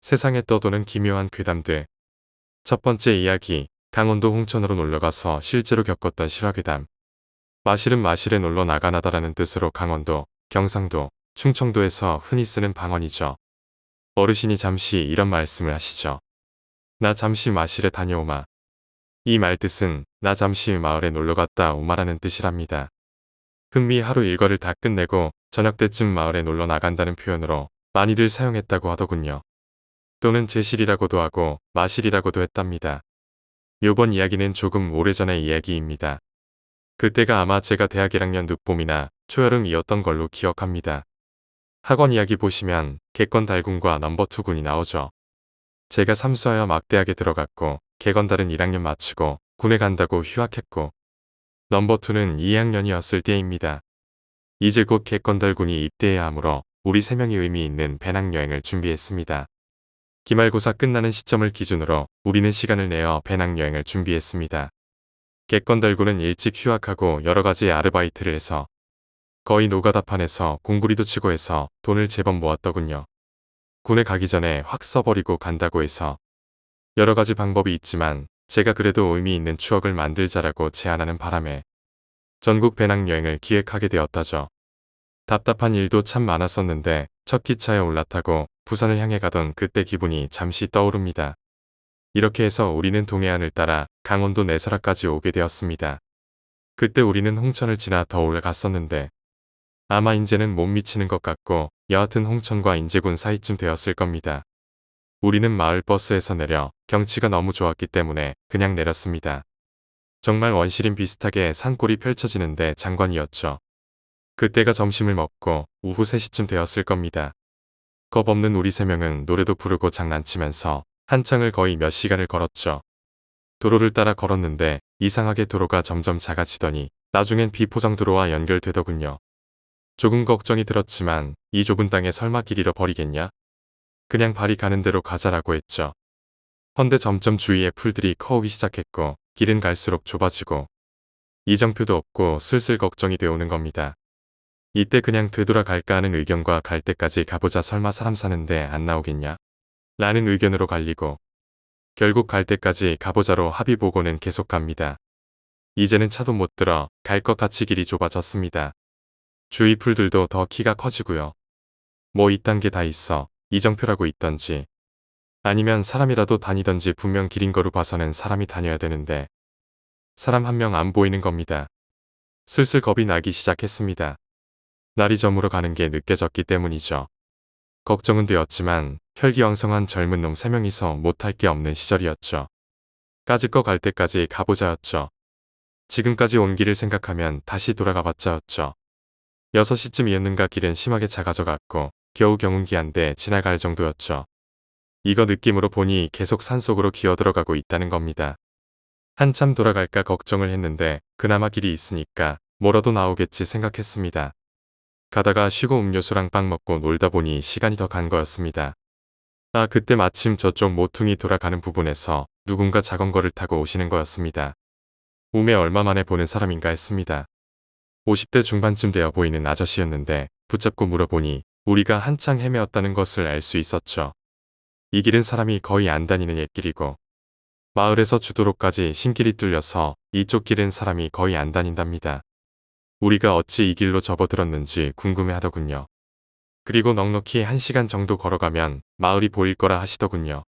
세상에 떠도는 기묘한 괴담들. 첫 번째 이야기, 강원도 홍천으로 놀러가서 실제로 겪었던 실화괴담. 마실은 마실에 놀러 나가나다라는 뜻으로 강원도, 경상도, 충청도에서 흔히 쓰는 방언이죠. 어르신이 잠시 이런 말씀을 하시죠. 나 잠시 마실에 다녀오마. 이 말 뜻은 나 잠시 마을에 놀러갔다 오마라는 뜻이랍니다. 흥미 하루 일과를 다 끝내고 저녁 때쯤 마을에 놀러 나간다는 표현으로 많이들 사용했다고 하더군요. 또는 제실이라고도 하고 마실이라고도 했답니다. 요번 이야기는 조금 오래전의 이야기입니다. 그때가 아마 제가 대학 1학년 늦봄이나 초여름이었던 걸로 기억합니다. 학원 이야기 보시면 객건 달군과 넘버2 군이 나오죠. 제가 삼수하여 막대학에 들어갔고 객건달은 1학년 마치고 군에 간다고 휴학했고 넘버2는 2학년이었을 때입니다. 이제 곧 객건달 군이 입대해야 하므로 우리 3명이 의미 있는 배낭여행을 준비했습니다. 기말고사 끝나는 시점을 기준으로 우리는 시간을 내어 배낭여행을 준비했습니다. 객건달군은 일찍 휴학하고 여러가지 아르바이트를 해서 거의 노가다판에서 공구리도 치고 해서 돈을 제법 모았더군요. 군에 가기 전에 확 써버리고 간다고 해서 여러가지 방법이 있지만 제가 그래도 의미 있는 추억을 만들자라고 제안하는 바람에 전국 배낭여행을 기획하게 되었다죠. 답답한 일도 참 많았었는데 첫 기차에 올라타고 부산을 향해 가던 그때 기분이 잠시 떠오릅니다. 이렇게 해서 우리는 동해안을 따라 강원도 내설화까지 오게 되었습니다. 그때 우리는 홍천을 지나 더 올라갔었는데 아마 인제는 못 미치는 것 같고 여하튼 홍천과 인제군 사이쯤 되었을 겁니다. 우리는 마을 버스에서 내려 경치가 너무 좋았기 때문에 그냥 내렸습니다. 정말 원시림 비슷하게 산골이 펼쳐지는데 장관이었죠. 그때가 점심을 먹고 오후 3시쯤 되었을 겁니다. 겁 없는 우리 3명은 노래도 부르고 장난치면서 한창을 거의 몇 시간을 걸었죠. 도로를 따라 걸었는데 이상하게 도로가 점점 작아지더니 나중엔 비포장도로와 연결되더군요. 조금 걱정이 들었지만 이 좁은 땅에 설마 길 잃어버리겠냐? 그냥 발이 가는 대로 가자라고 했죠. 헌데 점점 주위에 풀들이 커오기 시작했고 길은 갈수록 좁아지고 이정표도 없고 슬슬 걱정이 되어오는 겁니다. 이때 그냥 되돌아갈까 하는 의견과 갈 때까지 가보자 설마 사람 사는데 안 나오겠냐? 라는 의견으로 갈리고 결국 갈 때까지 가보자로 합의 보고는 계속 갑니다. 이제는 차도 못 들어 갈 것 같이 길이 좁아졌습니다. 주위 풀들도 더 키가 커지고요. 뭐 이딴 게 다 있어. 이정표라고 있던지 아니면 사람이라도 다니던지 분명 길인 거로 봐서는 사람이 다녀야 되는데 사람 한 명 안 보이는 겁니다. 슬슬 겁이 나기 시작했습니다. 날이 저물어 가는 게 느껴졌기 때문이죠. 걱정은 되었지만 혈기왕성한 젊은 놈 3명이서 못할 게 없는 시절이었죠. 까짓거 갈 때까지 가보자였죠. 지금까지 온 길을 생각하면 다시 돌아가봤자였죠. 6시쯤이었는가 길은 심하게 작아져 갔고 겨우 경운기한데 지나갈 정도였죠. 이거 느낌으로 보니 계속 산속으로 기어들어가고 있다는 겁니다. 한참 돌아갈까 걱정을 했는데 그나마 길이 있으니까 뭐라도 나오겠지 생각했습니다. 가다가 쉬고 음료수랑 빵 먹고 놀다 보니 시간이 더 간 거였습니다. 아, 그때 마침 저쪽 모퉁이 돌아가는 부분에서 누군가 자전거를 타고 오시는 거였습니다. 몸에 얼마 만에 보는 사람인가 했습니다. 50대 중반쯤 되어 보이는 아저씨였는데 붙잡고 물어보니 우리가 한창 헤매었다는 것을 알 수 있었죠. 이 길은 사람이 거의 안 다니는 옛길이고 마을에서 주도로까지 신길이 뚫려서 이쪽 길은 사람이 거의 안 다닌답니다. 우리가 어찌 이 길로 접어들었는지 궁금해하더군요. 그리고 넉넉히 1시간 정도 걸어가면 마을이 보일 거라 하시더군요.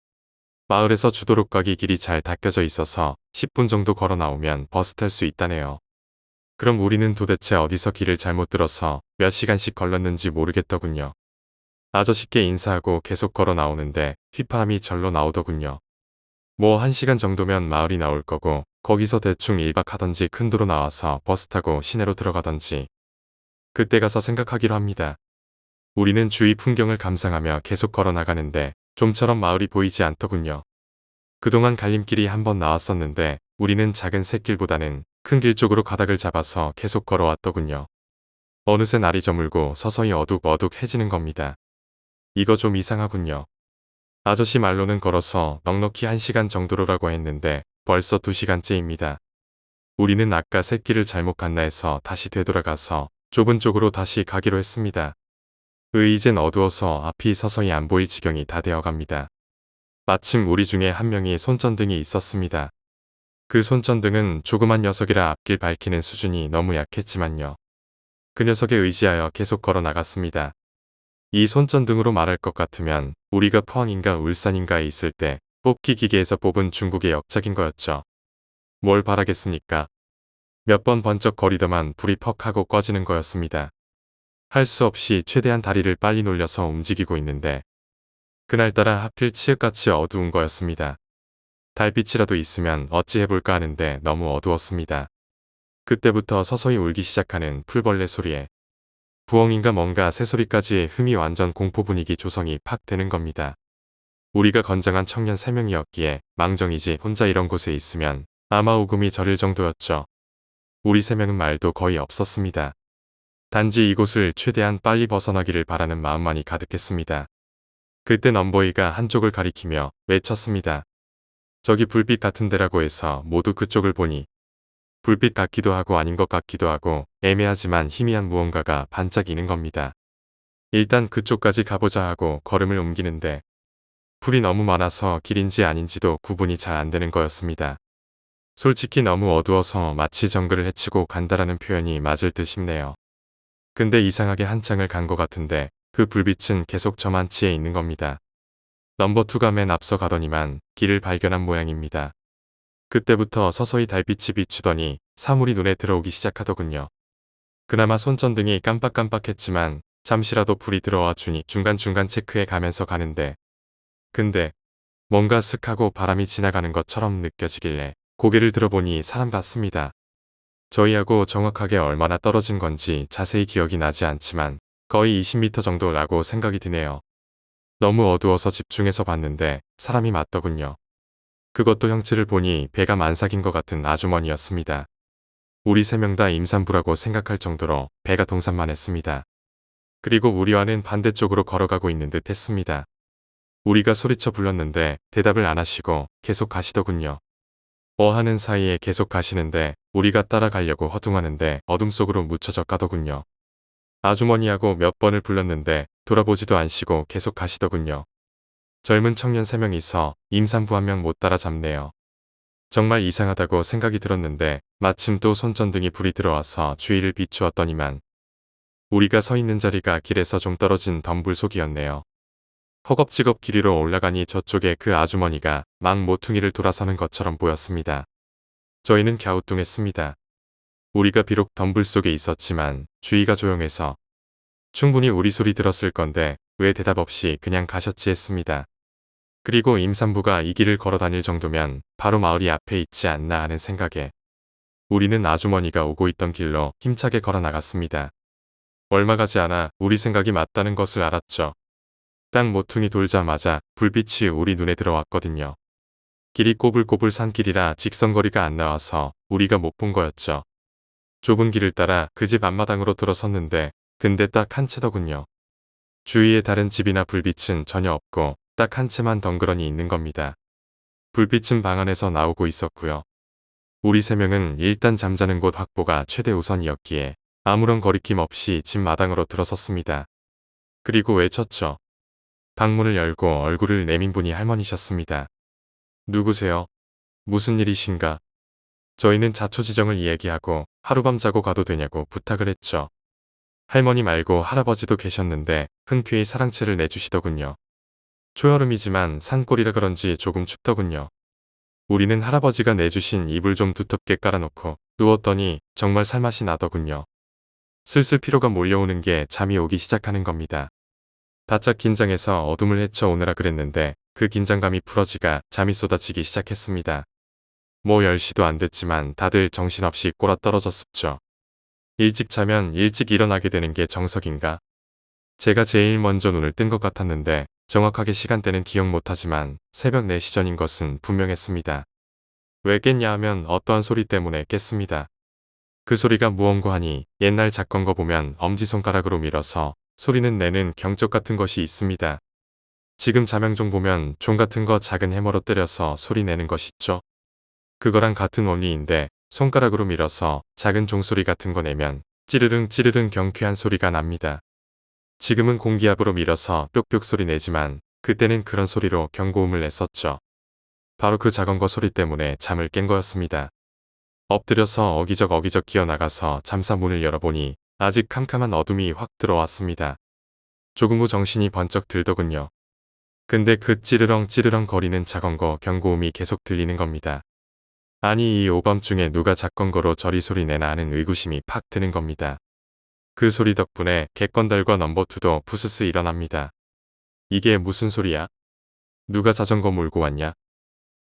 마을에서 주도로 가기 길이 잘 닦여져 있어서 10분 정도 걸어 나오면 버스 탈 수 있다네요. 그럼 우리는 도대체 어디서 길을 잘못 들어서 몇 시간씩 걸렀는지 모르겠더군요. 아저씨께 인사하고 계속 걸어 나오는데 휘파람이 절로 나오더군요. 뭐 1시간 정도면 마을이 나올 거고 거기서 대충 1박 하던지 큰 도로 나와서 버스 타고 시내로 들어가던지 그때 가서 생각하기로 합니다. 우리는 주위 풍경을 감상하며 계속 걸어 나가는데 좀처럼 마을이 보이지 않더군요. 그동안 갈림길이 한번 나왔었는데 우리는 작은 샛길보다는 큰 길 쪽으로 가닥을 잡아서 계속 걸어왔더군요. 어느새 날이 저물고 서서히 어둑어둑해지는 겁니다. 이거 좀 이상하군요. 아저씨 말로는 걸어서 넉넉히 1시간 정도로라고 했는데 벌써 2시간째입니다. 우리는 아까 샛길을 잘못 갔나 해서 다시 되돌아가서 좁은 쪽으로 다시 가기로 했습니다. 이젠 어두워서 앞이 서서히 안 보일 지경이 다 되어갑니다. 마침 우리 중에 한 명이 손전등이 있었습니다. 그 손전등은 조그만 녀석이라 앞길 밝히는 수준이 너무 약했지만요. 그 녀석에 의지하여 계속 걸어 나갔습니다. 이 손전등으로 말할 것 같으면 우리가 포항인가 울산인가에 있을 때 뽑기 기계에서 뽑은 중국의 역작인 거였죠. 뭘 바라겠습니까? 몇 번 번쩍 거리더만 불이 퍽 하고 꺼지는 거였습니다. 할 수 없이 최대한 다리를 빨리 놀려서 움직이고 있는데 그날따라 하필 치읓같이 어두운 거였습니다. 달빛이라도 있으면 어찌 해볼까 하는데 너무 어두웠습니다. 그때부터 서서히 울기 시작하는 풀벌레 소리에 부엉인가 뭔가 새소리까지의 흠이 완전 공포 분위기 조성이 팍 되는 겁니다. 우리가 건장한 청년 3명이었기에 망정이지 혼자 이런 곳에 있으면 아마 오금이 저릴 정도였죠. 우리 3명은 말도 거의 없었습니다. 단지 이곳을 최대한 빨리 벗어나기를 바라는 마음만이 가득했습니다. 그때 넘버이가 한쪽을 가리키며 외쳤습니다. 저기 불빛 같은 데라고 해서 모두 그쪽을 보니 불빛 같기도 하고 아닌 것 같기도 하고 애매하지만 희미한 무언가가 반짝이는 겁니다. 일단 그쪽까지 가보자 하고 걸음을 옮기는데 불이 너무 많아서 길인지 아닌지도 구분이 잘 안 되는 거였습니다. 솔직히 너무 어두워서 마치 정글을 헤치고 간다라는 표현이 맞을 듯 싶네요. 근데 이상하게 한창을 간 것 같은데 그 불빛은 계속 저만치에 있는 겁니다. 넘버2가 맨 앞서 가더니만 길을 발견한 모양입니다. 그때부터 서서히 달빛이 비추더니 사물이 눈에 들어오기 시작하더군요. 그나마 손전등이 깜빡깜빡했지만 잠시라도 불이 들어와 주니 중간중간 체크해 가면서 가는데 근데 뭔가 슥하고 바람이 지나가는 것처럼 느껴지길래 고개를 들어보니 사람 같습니다. 저희하고 정확하게 얼마나 떨어진 건지 자세히 기억이 나지 않지만 거의 20m 정도라고 생각이 드네요. 너무 어두워서 집중해서 봤는데 사람이 맞더군요. 그것도 형체를 보니 배가 만삭인 것 같은 아주머니였습니다. 우리 3명 다 임산부라고 생각할 정도로 배가 동산만 했습니다. 그리고 우리와는 반대쪽으로 걸어가고 있는 듯 했습니다. 우리가 소리쳐 불렀는데 대답을 안 하시고 계속 가시더군요. 하는 사이에 계속 가시는데 우리가 따라가려고 허둥하는데 어둠 속으로 묻혀져 가더군요. 아주머니하고 몇 번을 불렀는데 돌아보지도 않으시고 계속 가시더군요. 젊은 청년 3명이서 임산부 1명 못 따라잡네요. 정말 이상하다고 생각이 들었는데 마침 또 손전등이 불이 들어와서 주위를 비추었더니만 우리가 서 있는 자리가 길에서 좀 떨어진 덤불 속이었네요. 허겁지겁 길 위로 올라가니 저쪽에 그 아주머니가 막 모퉁이를 돌아서는 것처럼 보였습니다. 저희는 갸우뚱했습니다. 우리가 비록 덤불 속에 있었지만 주위가 조용해서 충분히 우리 소리 들었을 건데 왜 대답 없이 그냥 가셨지 했습니다. 그리고 임산부가 이 길을 걸어 다닐 정도면 바로 마을이 앞에 있지 않나 하는 생각에 우리는 아주머니가 오고 있던 길로 힘차게 걸어 나갔습니다. 얼마 가지 않아 우리 생각이 맞다는 것을 알았죠. 딱 모퉁이 돌자마자 불빛이 우리 눈에 들어왔거든요. 길이 꼬불꼬불 산길이라 직선거리가 안 나와서 우리가 못 본 거였죠. 좁은 길을 따라 그 집 앞마당으로 들어섰는데 근데 딱 한 채더군요. 주위에 다른 집이나 불빛은 전혀 없고 딱 한 채만 덩그러니 있는 겁니다. 불빛은 방 안에서 나오고 있었고요. 우리 3명은 일단 잠자는 곳 확보가 최대 우선이었기에 아무런 거리낌 없이 집 마당으로 들어섰습니다. 그리고 외쳤죠. 방문을 열고 얼굴을 내민 분이 할머니셨습니다. 누구세요? 무슨 일이신가? 저희는 자초지정을 이야기하고 하룻밤 자고 가도 되냐고 부탁을 했죠. 할머니 말고 할아버지도 계셨는데 흔쾌히 사랑채를 내주시더군요. 초여름이지만 산골이라 그런지 조금 춥더군요. 우리는 할아버지가 내주신 이불 좀 두텁게 깔아놓고 누웠더니 정말 살맛이 나더군요. 슬슬 피로가 몰려오는 게 잠이 오기 시작하는 겁니다. 바짝 긴장해서 어둠을 헤쳐오느라 그랬는데 그 긴장감이 풀어지가 잠이 쏟아지기 시작했습니다. 10시도 안 됐지만 다들 정신없이 꼴아떨어졌습죠. 일찍 자면 일찍 일어나게 되는 게 정석인가? 제가 제일 먼저 눈을 뜬 것 같았는데 정확하게 시간대는 기억 못하지만 새벽 4시 전인 것은 분명했습니다. 왜 깼냐 하면 어떠한 소리 때문에 깼습니다. 그 소리가 무언고 하니 옛날 작건 거 보면 엄지손가락으로 밀어서 소리는 내는 경적 같은 것이 있습니다. 지금 자명종 보면 종 같은 거 작은 해머로 때려서 소리 내는 것 있죠. 그거랑 같은 원리인데 손가락으로 밀어서 작은 종소리 같은 거 내면 찌르릉 찌르릉 경쾌한 소리가 납니다. 지금은 공기압으로 밀어서 뾱뾱 소리 내지만 그때는 그런 소리로 경고음을 냈었죠. 바로 그 작은 거 소리 때문에 잠을 깬 거였습니다. 엎드려서 어기적 기어나가서 잠사 문을 열어보니 아직 캄캄한 어둠이 확 들어왔습니다. 조금 후 정신이 번쩍 들더군요. 근데 그 찌르렁 거리는 작은 거 경고음이 계속 들리는 겁니다. 아니 이 오밤중에 누가 작건거로 저리 소리 내나 하는 의구심이 팍 드는 겁니다. 그 소리 덕분에 객건달과 넘버2도 부스스 일어납니다. 이게 무슨 소리야? 누가 자전거 몰고 왔냐?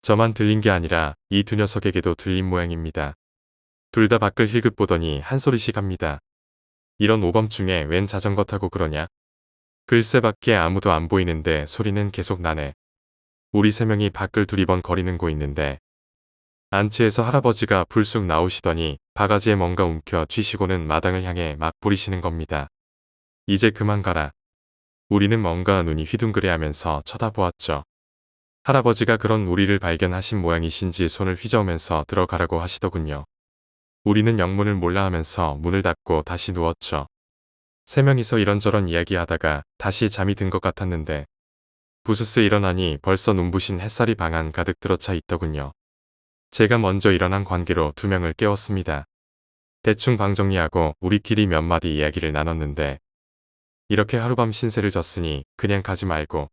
저만 들린 게 아니라 이 두 녀석에게도 들린 모양입니다. 둘 다 밖을 힐끗 보더니 한 소리씩 합니다. 이런 오밤중에 웬 자전거 타고 그러냐? 글쎄 밖에 아무도 안 보이는데 소리는 계속 나네. 우리 세 명이 밖을 두리번 거리는 고 있는데 안치에서 할아버지가 불쑥 나오시더니 바가지에 뭔가 움켜 쥐시고는 마당을 향해 막 부리시는 겁니다. 이제 그만 가라. 우리는 뭔가 눈이 휘둥그레하면서 쳐다보았죠. 할아버지가 그런 우리를 발견하신 모양이신지 손을 휘저으면서 들어가라고 하시더군요. 우리는 영문을 몰라 하면서 문을 닫고 다시 누웠죠. 세 명이서 이런저런 이야기하다가 다시 잠이 든 것 같았는데 부스스 일어나니 벌써 눈부신 햇살이 방 안 가득 들어차 있더군요. 제가 먼저 일어난 관계로 두 명을 깨웠습니다. 대충 방 정리하고 우리끼리 몇 마디 이야기를 나눴는데 이렇게 하룻밤 신세를 졌으니 그냥 가지 말고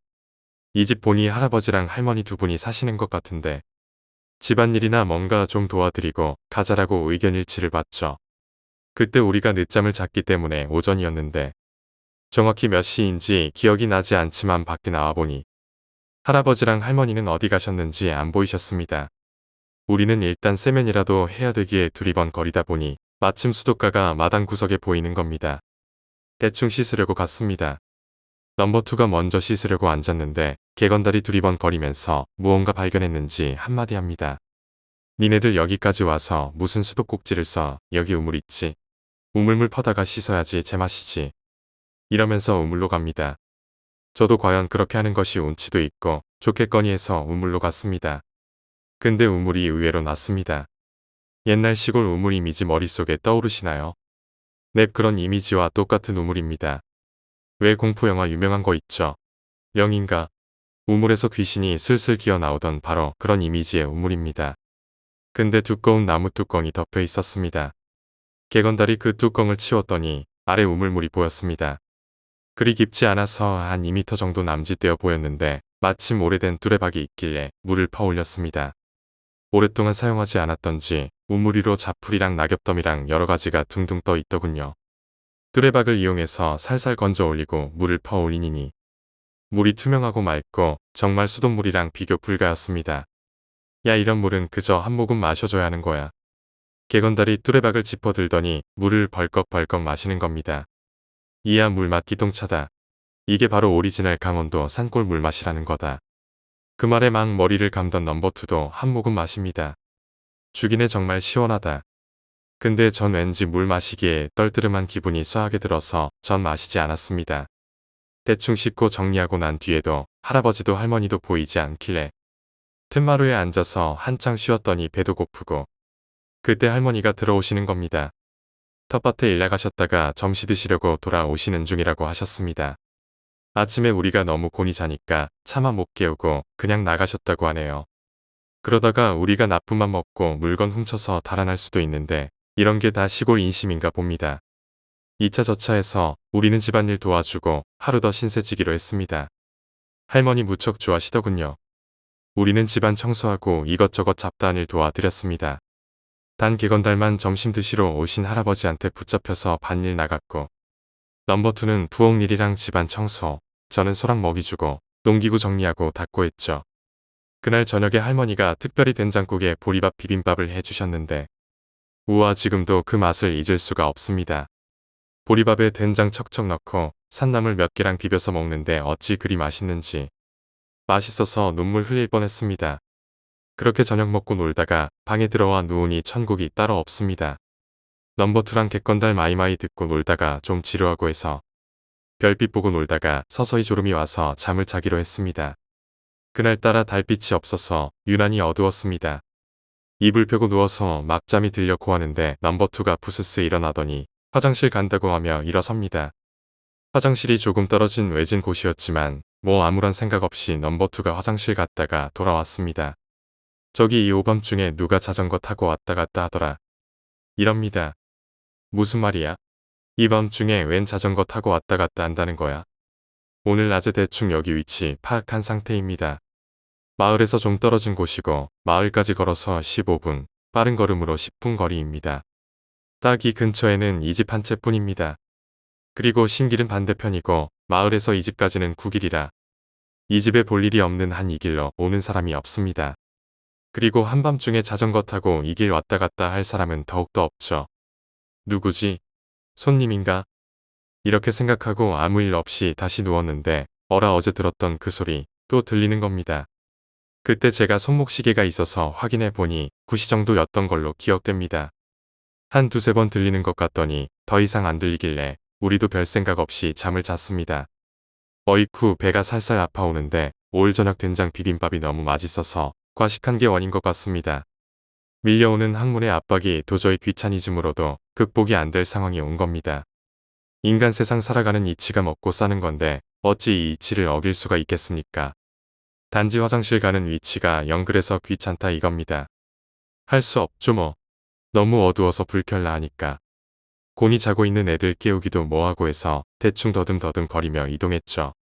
이 집 보니 할아버지랑 할머니 두 분이 사시는 것 같은데 집안일이나 뭔가 좀 도와드리고 가자라고 의견 일치를 받죠. 그때 우리가 늦잠을 잤기 때문에 오전이었는데 정확히 몇 시인지 기억이 나지 않지만 밖에 나와보니 할아버지랑 할머니는 어디 가셨는지 안 보이셨습니다. 우리는 일단 세면이라도 해야 되기에 두리번 거리다 보니 마침 수도가가 마당 구석에 보이는 겁니다. 대충 씻으려고 갔습니다. 넘버2가 먼저 씻으려고 앉았는데 개건달이 두리번 거리면서 무언가 발견했는지 한마디 합니다. 니네들 여기까지 와서 무슨 수도꼭지를 써. 여기 우물 있지. 우물물 퍼다가 씻어야지 제맛이지. 이러면서 우물로 갑니다. 저도 과연 그렇게 하는 것이 운치도 있고 좋겠거니 해서 우물로 갔습니다. 근데 우물이 의외로 낮습니다. 옛날 시골 우물 이미지 머릿속에 떠오르시나요? 넵 그런 이미지와 똑같은 우물입니다. 왜 공포영화 유명한 거 있죠? 영인가? 우물에서 귀신이 슬슬 기어 나오던 바로 그런 이미지의 우물입니다. 근데 두꺼운 나무 뚜껑이 덮여 있었습니다. 개건달이 그 뚜껑을 치웠더니 아래 우물물이 보였습니다. 그리 깊지 않아서 한 2m 정도 남짓되어 보였는데 마침 오래된 뚜레박이 있길래 물을 퍼올렸습니다. 오랫동안 사용하지 않았던지 우물 위로 자풀이랑 낙엽더미랑 여러가지가 둥둥 떠 있더군요. 뚜레박을 이용해서 살살 건져 올리고 물을 퍼올리니 물이 투명하고 맑고 정말 수돗물이랑 비교 불가였습니다. 야 이런 물은 그저 한 모금 마셔줘야 하는 거야. 개건달이 뚜레박을 짚어들더니 물을 벌컥벌컥 마시는 겁니다. 이야 물맛 기똥차다. 이게 바로 오리지널 강원도 산골 물맛이라는 거다. 그 말에 막 머리를 감던 넘버2도 한 모금 마십니다. 죽이네 정말 시원하다. 근데 전 왠지 물 마시기에 떨뜨름한 기분이 묘하게 들어서 전 마시지 않았습니다. 대충 씻고 정리하고 난 뒤에도 할아버지도 할머니도 보이지 않길래 툇마루에 앉아서 한창 쉬었더니 배도 고프고 그때 할머니가 들어오시는 겁니다. 텃밭에 일 나가셨다가 점심 드시려고 돌아오시는 중이라고 하셨습니다. 아침에 우리가 너무 곤히 자니까 차마 못 깨우고 그냥 나가셨다고 하네요. 그러다가 우리가 나쁜 맘 먹고 물건 훔쳐서 달아날 수도 있는데 이런 게 다 시골 인심인가 봅니다. 2차 저차해서 우리는 집안일 도와주고 하루 더 신세지기로 했습니다. 할머니 무척 좋아하시더군요. 우리는 집안 청소하고 이것저것 잡다한 일 도와드렸습니다. 단 개건달만 점심 드시러 오신 할아버지한테 붙잡혀서 밭일 나갔고 넘버2는 부엌 일이랑 집안 청소, 저는 소랑 먹이 주고 농기구 정리하고 닦고 했죠. 그날 저녁에 할머니가 특별히 된장국에 보리밥 비빔밥을 해주셨는데 우와 지금도 그 맛을 잊을 수가 없습니다. 보리밥에 된장 척척 넣고 산나물 몇 개랑 비벼서 먹는데 어찌 그리 맛있는지. 맛있어서 눈물 흘릴 뻔했습니다. 그렇게 저녁 먹고 놀다가 방에 들어와 누우니 천국이 따로 없습니다. 넘버2랑 객건달 마이마이 듣고 놀다가 좀 지루하고 해서 별빛 보고 놀다가 서서히 졸음이 와서 잠을 자기로 했습니다. 그날따라 달빛이 없어서 유난히 어두웠습니다. 이불 펴고 누워서 막 잠이 들려고 하는데 넘버2가 부스스 일어나더니 화장실 간다고 하며 일어섭니다. 화장실이 조금 떨어진 외진 곳이었지만 뭐 아무런 생각 없이 넘버 2가 화장실 갔다가 돌아왔습니다. 저기 이 오밤중에 누가 자전거 타고 왔다 갔다 하더라. 이럽니다. 무슨 말이야? 이 밤중에 웬 자전거 타고 왔다 갔다 한다는 거야? 오늘 낮에 대충 여기 위치 파악한 상태입니다. 마을에서 좀 떨어진 곳이고 마을까지 걸어서 15분, 빠른 걸음으로 10분 거리입니다. 딱 이 근처에는 이 집 한 채뿐입니다. 그리고 신길은 반대편이고 마을에서 이 집까지는 9길이라 이 집에 볼 일이 없는 한 이 길로 오는 사람이 없습니다. 그리고 한밤중에 자전거 타고 이 길 왔다 갔다 할 사람은 더욱더 없죠. 누구지? 손님인가? 이렇게 생각하고 아무 일 없이 다시 누웠는데 어제 들었던 그 소리 또 들리는 겁니다. 그때 제가 손목시계가 있어서 확인해 보니 9시 정도였던 걸로 기억됩니다. 한 두세 번 들리는 것 같더니 더 이상 안 들리길래 우리도 별 생각 없이 잠을 잤습니다. 어이쿠 배가 살살 아파오는데 올 저녁 된장 비빔밥이 너무 맛있어서 과식한 게 원인 것 같습니다. 밀려오는 학문의 압박이 도저히 귀차니즘으로도 극복이 안 될 상황이 온 겁니다. 인간 세상 살아가는 이치가 먹고 사는 건데 어찌 이 이치를 어길 수가 있겠습니까? 단지 화장실 가는 위치가 영 그래서 귀찮다 이겁니다. 할 수 없죠 뭐. 너무 어두워서 불켤라 하니까. 곤히 자고 있는 애들 깨우기도 뭐하고 해서 대충 더듬더듬 거리며 이동했죠.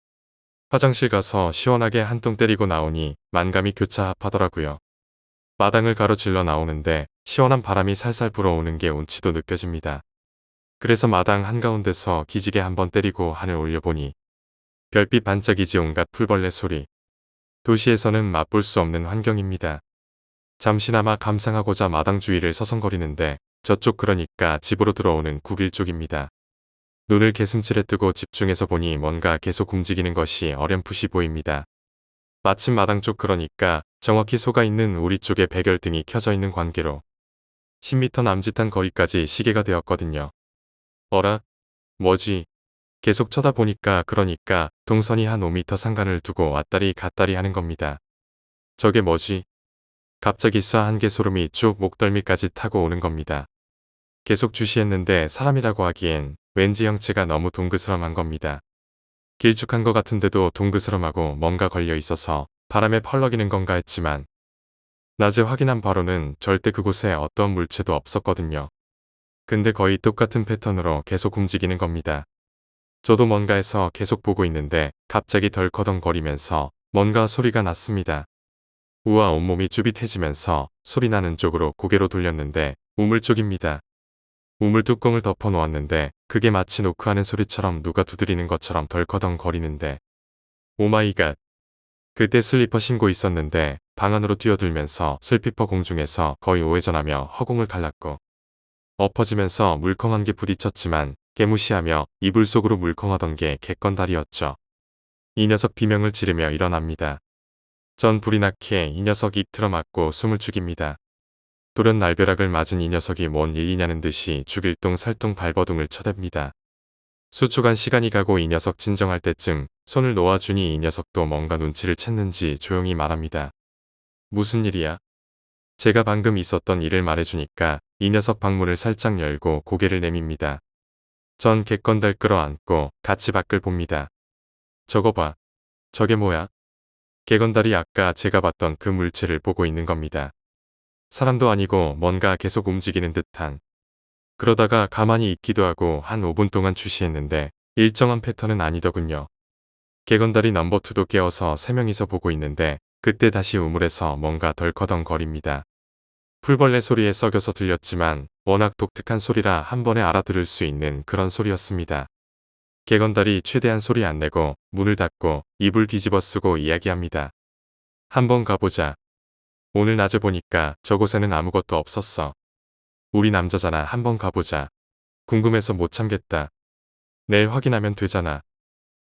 화장실 가서 시원하게 한 똥 때리고 나오니 만감이 교차합하더라고요. 마당을 가로질러 나오는데 시원한 바람이 살살 불어오는 게 운치도 느껴집니다. 그래서 마당 한가운데서 기지개 한번 때리고 하늘 올려보니 별빛 반짝이지 온갖 풀벌레 소리. 도시에서는 맛볼 수 없는 환경입니다. 잠시나마 감상하고자 마당 주위를 서성거리는데 저쪽 그러니까 집으로 들어오는 9길 쪽입니다. 눈을 개슴츠레 뜨고 집중해서 보니 뭔가 계속 움직이는 것이 어렴풋이 보입니다. 마침 마당 쪽 그러니까 정확히 소가 있는 우리 쪽에 백열등이 켜져 있는 관계로 10m 남짓한 거리까지 시계가 되었거든요. 어라? 뭐지? 계속 쳐다보니까 그러니까 동선이 한 5m 상간을 두고 왔다리 갔다리 하는 겁니다. 저게 뭐지? 갑자기 쏴한 개 소름이 쭉 목덜미까지 타고 오는 겁니다. 계속 주시했는데 사람이라고 하기엔 왠지 형체가 너무 동그스럼한 겁니다. 길쭉한 것 같은데도 동그스럼하고 뭔가 걸려 있어서 바람에 펄럭이는 건가 했지만 낮에 확인한 바로는 절대 그곳에 어떤 물체도 없었거든요. 근데 거의 똑같은 패턴으로 계속 움직이는 겁니다. 저도 뭔가 해서 계속 보고 있는데 갑자기 덜커덩거리면서 뭔가 소리가 났습니다. 우와 온몸이 쭈빗해지면서 소리나는 쪽으로 고개로 돌렸는데 우물 쪽입니다. 우물 뚜껑을 덮어 놓았는데 그게 마치 노크하는 소리처럼 누가 두드리는 것처럼 덜커덩거리는데 오마이갓. 그때 슬리퍼 신고 있었는데 방 안으로 뛰어들면서 슬피퍼 공중에서 거의 우회전하며 허공을 갈랐고 엎어지면서 물컹한 게 부딪혔지만 개무시하며 이불 속으로 물컹하던 게 객건달이었죠. 이 녀석 비명을 지르며 일어납니다. 전 불이 나게 이 녀석 입 틀어맞고 숨을 죽입니다. 돌연 날벼락을 맞은 이 녀석이 뭔 일이냐는 듯이 죽일똥 살똥 발버둥을 쳐댑니다. 수초간 시간이 가고 이 녀석 진정할 때쯤 손을 놓아주니 이 녀석도 뭔가 눈치를 챘는지 조용히 말합니다. 무슨 일이야? 제가 방금 있었던 일을 말해주니까 이 녀석 방문을 살짝 열고 고개를 내밉니다. 전 객건달 끌어안고 같이 밖을 봅니다. 저거 봐. 저게 뭐야? 객건달이 아까 제가 봤던 그 물체를 보고 있는 겁니다. 사람도 아니고 뭔가 계속 움직이는 듯한. 그러다가 가만히 있기도 하고 한 5분 동안 주시했는데 일정한 패턴은 아니더군요. 객건달이 넘버 2도 깨워서 3명이서 보고 있는데 그때 다시 우물에서 뭔가 덜커덩거립니다. 풀벌레 소리에 썩여서 들렸지만 워낙 독특한 소리라 한 번에 알아들을 수 있는 그런 소리였습니다. 객건달이 최대한 소리 안 내고 문을 닫고 이불 뒤집어 쓰고 이야기합니다. 한번 가보자. 오늘 낮에 보니까 저곳에는 아무것도 없었어. 우리 남자잖아. 한번 가보자. 궁금해서 못 참겠다. 내일 확인하면 되잖아.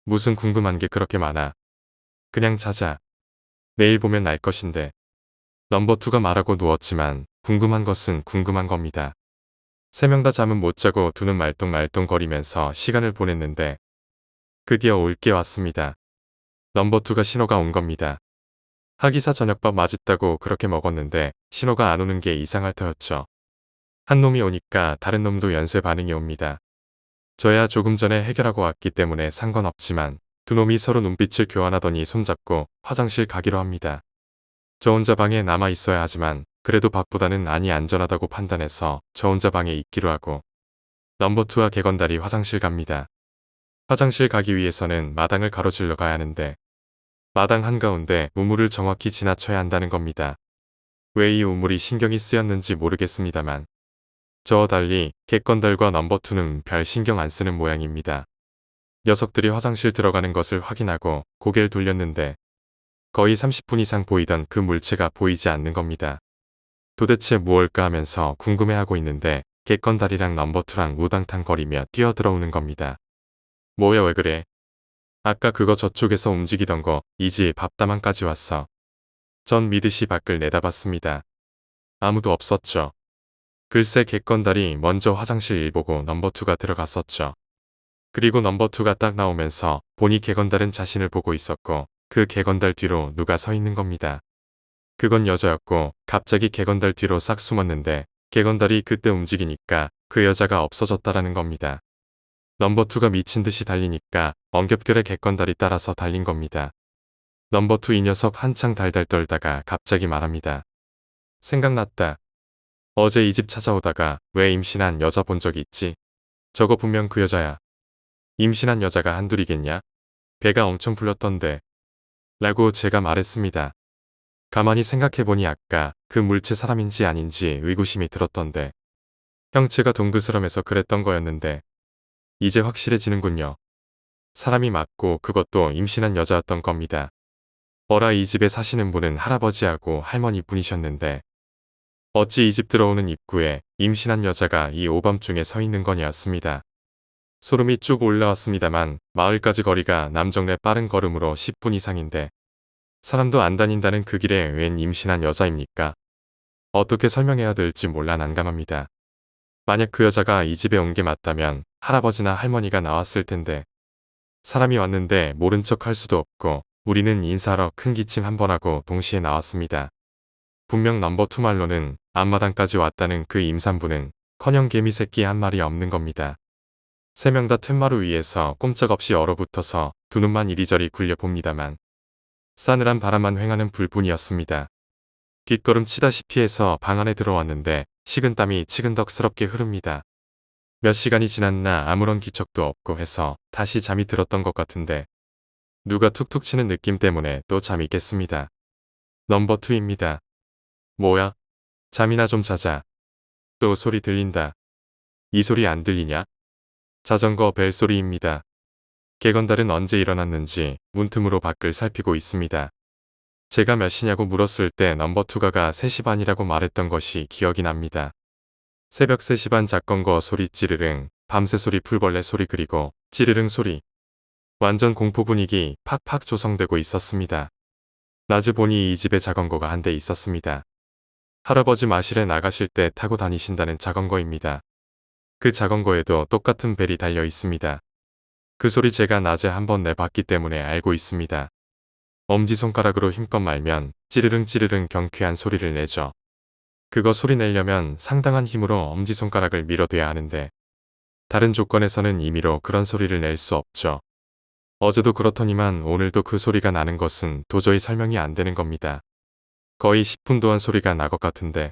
무슨 궁금한 게 그렇게 많아. 그냥 자자. 내일 보면 알 것인데. 넘버 2가 말하고 누웠지만 궁금한 것은 궁금한 겁니다. 3명 다 잠은 못 자고 두는 말똥말똥 거리면서 시간을 보냈는데 드디어 올 게 왔습니다. 넘버 2가 신호가 온 겁니다. 하기사 저녁밥 맛있다고 그렇게 먹었는데 신호가 안 오는 게 이상할 터였죠. 한 놈이 오니까 다른 놈도 연쇄 반응이 옵니다. 저야 조금 전에 해결하고 왔기 때문에 상관없지만 두 놈이 서로 눈빛을 교환하더니 손잡고 화장실 가기로 합니다. 저 혼자 방에 남아 있어야 하지만 그래도 밖보다는 안이 안전하다고 판단해서 저 혼자 방에 있기로 하고 넘버2와 개건달이 화장실 갑니다. 화장실 가기 위해서는 마당을 가로질러 가야 하는데 마당 한가운데 우물을 정확히 지나쳐야 한다는 겁니다. 왜 이 우물이 신경이 쓰였는지 모르겠습니다만 저와 달리 개건달과 넘버2는 별 신경 안 쓰는 모양입니다. 녀석들이 화장실 들어가는 것을 확인하고 고개를 돌렸는데 거의 30분 이상 보이던 그 물체가 보이지 않는 겁니다. 도대체 무엇일까 하면서 궁금해하고 있는데 개건달이랑 넘버2랑 우당탕 거리며 뛰어들어오는 겁니다. 뭐야 왜 그래? 아까 그거 저쪽에서 움직이던 거 이제 밥다만까지 왔어. 전 미듯이 밖을 내다봤습니다. 아무도 없었죠. 글쎄 개건달이 먼저 화장실 일 보고 넘버2가 들어갔었죠. 그리고 넘버2가 딱 나오면서 보니 개건달은 자신을 보고 있었고 그 개건달 뒤로 누가 서 있는 겁니다. 그건 여자였고 갑자기 개건달 뒤로 싹 숨었는데 개건달이 그때 움직이니까 그 여자가 없어졌다라는 겁니다. 넘버2가 미친 듯이 달리니까 엉겹결에 개건달이 따라서 달린 겁니다. 넘버2 이 녀석 한창 달달 떨다가 갑자기 말합니다. 생각났다. 어제 이 집 찾아오다가 왜 임신한 여자 본 적 있지? 저거 분명 그 여자야. 임신한 여자가 한둘이겠냐? 배가 엄청 불렀던데. 라고 제가 말했습니다. 가만히 생각해보니 아까 그 물체 사람인지 아닌지 의구심이 들었던데. 형체가 동그스럼해서 그랬던 거였는데 이제 확실해지는군요. 사람이 맞고 그것도 임신한 여자였던 겁니다. 어라 이 집에 사시는 분은 할아버지하고 할머니 분이셨는데 어찌 이 집 들어오는 입구에 임신한 여자가 이 오밤중에 서 있는 거냐였습니다. 소름이 쭉 올라왔습니다만 마을까지 거리가 남정네 빠른 걸음으로 10분 이상인데 사람도 안 다닌다는 그 길에 웬 임신한 여자입니까? 어떻게 설명해야 될지 몰라 난감합니다. 만약 그 여자가 이 집에 온 게 맞다면 할아버지나 할머니가 나왔을 텐데 사람이 왔는데 모른 척 할 수도 없고 우리는 인사하러 큰 기침 한 번 하고 동시에 나왔습니다. 분명 넘버2 말로는 앞마당까지 왔다는 그 임산부는 커녕 개미 새끼 한 마리 없는 겁니다. 세 명 다 툇마루 위에서 꼼짝없이 얼어붙어서 두 눈만 이리저리 굴려봅니다만 싸늘한 바람만 횡하는 불뿐이었습니다. 뒷걸음 치다시피 해서 방 안에 들어왔는데 식은땀이 치근덕스럽게 흐릅니다. 몇 시간이 지났나 아무런 기척도 없고 해서 다시 잠이 들었던 것 같은데 누가 툭툭 치는 느낌 때문에 또 잠이 깼습니다. 넘버2입니다. 뭐야? 잠이나 좀 자자. 또 소리 들린다. 이 소리 안 들리냐? 자전거 벨소리입니다. 개건달은 언제 일어났는지 문틈으로 밖을 살피고 있습니다. 제가 몇 시냐고 물었을 때 넘버2가가 3시 반이라고 말했던 것이 기억이 납니다. 새벽 3시 반 작건거 소리 찌르릉, 밤새 소리 풀벌레 소리 그리고 찌르릉 소리. 완전 공포 분위기 팍팍 조성되고 있었습니다. 낮에 보니 이 집에 자전거가 한 대 있었습니다. 할아버지 마실에 나가실 때 타고 다니신다는 자전거입니다. 그 자전거에도 똑같은 벨이 달려 있습니다. 그 소리 제가 낮에 한번 내봤기 때문에 알고 있습니다. 엄지손가락으로 힘껏 말면 찌르릉 찌르릉 경쾌한 소리를 내죠. 그거 소리 내려면 상당한 힘으로 엄지손가락을 밀어둬야 하는데 다른 조건에서는 임의로 그런 소리를 낼 수 없죠. 어제도 그렇더니만 오늘도 그 소리가 나는 것은 도저히 설명이 안 되는 겁니다. 거의 10분 동안 소리가 나 것 같은데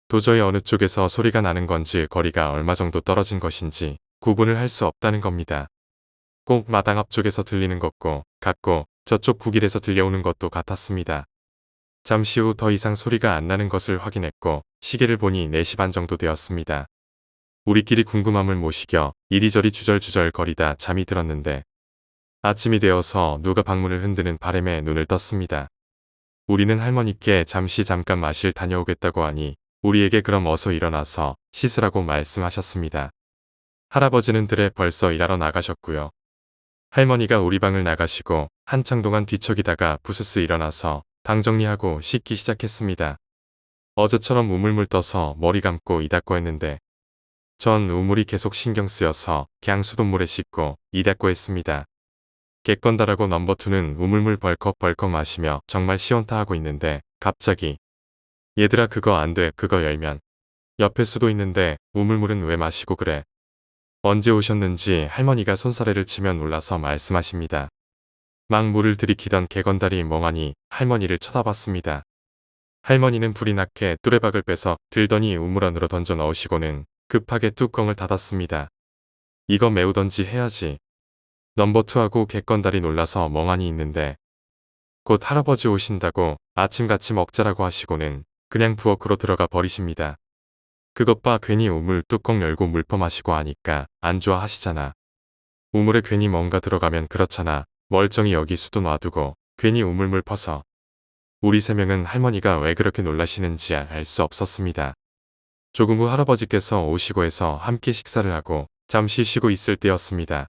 도저히 어느 쪽에서 소리가 나는 건지 거리가 얼마 정도 떨어진 것인지 구분을 할 수 없다는 겁니다. 꼭 마당 앞쪽에서 들리는 것고 같고 저쪽 구길에서 들려오는 것도 같았습니다. 잠시 후 더 이상 소리가 안 나는 것을 확인했고 시계를 보니 4시 반 정도 되었습니다. 우리끼리 궁금함을 모시겨 이리저리 주절주절 거리다 잠이 들었는데 아침이 되어서 누가 방문을 흔드는 바람에 눈을 떴습니다. 우리는 할머니께 잠깐 마실 다녀오겠다고 하니 우리에게 그럼 어서 일어나서 씻으라고 말씀하셨습니다. 할아버지는 들에 벌써 일하러 나가셨고요. 할머니가 우리 방을 나가시고 한창 동안 뒤척이다가 부스스 일어나서 방 정리하고 씻기 시작했습니다. 어제처럼 우물물 떠서 머리 감고 이 닦고 했는데 전 우물이 계속 신경 쓰여서 그냥 수돗물에 씻고 이 닦고 했습니다. 개건달하고 넘버2는 우물물 벌컥벌컥 마시며 정말 시원타 하고 있는데 갑자기 얘들아 그거 안 돼 그거 열면 옆에 수도 있는데 우물물은 왜 마시고 그래? 언제 오셨는지 할머니가 손사래를 치며 놀라서 말씀하십니다. 막 물을 들이키던 개건달이 멍하니 할머니를 쳐다봤습니다. 할머니는 불이 나게 뚜레박을 빼서 들더니 우물 안으로 던져 넣으시고는 급하게 뚜껑을 닫았습니다. 이거 메우던지 해야지. 넘버2하고 개건달이 놀라서 멍하니 있는데 곧 할아버지 오신다고 아침같이 먹자라고 하시고는 그냥 부엌으로 들어가 버리십니다. 그것 봐, 괜히 우물 뚜껑 열고 물 퍼마시고 하니까 안 좋아하시잖아. 우물에 괜히 뭔가 들어가면 그렇잖아. 멀쩡히 여기 수도 놔두고 괜히 우물물 퍼서. 우리 세 명은 할머니가 왜 그렇게 놀라시는지 알 수 없었습니다. 조금 후 할아버지께서 오시고 해서 함께 식사를 하고 잠시 쉬고 있을 때였습니다.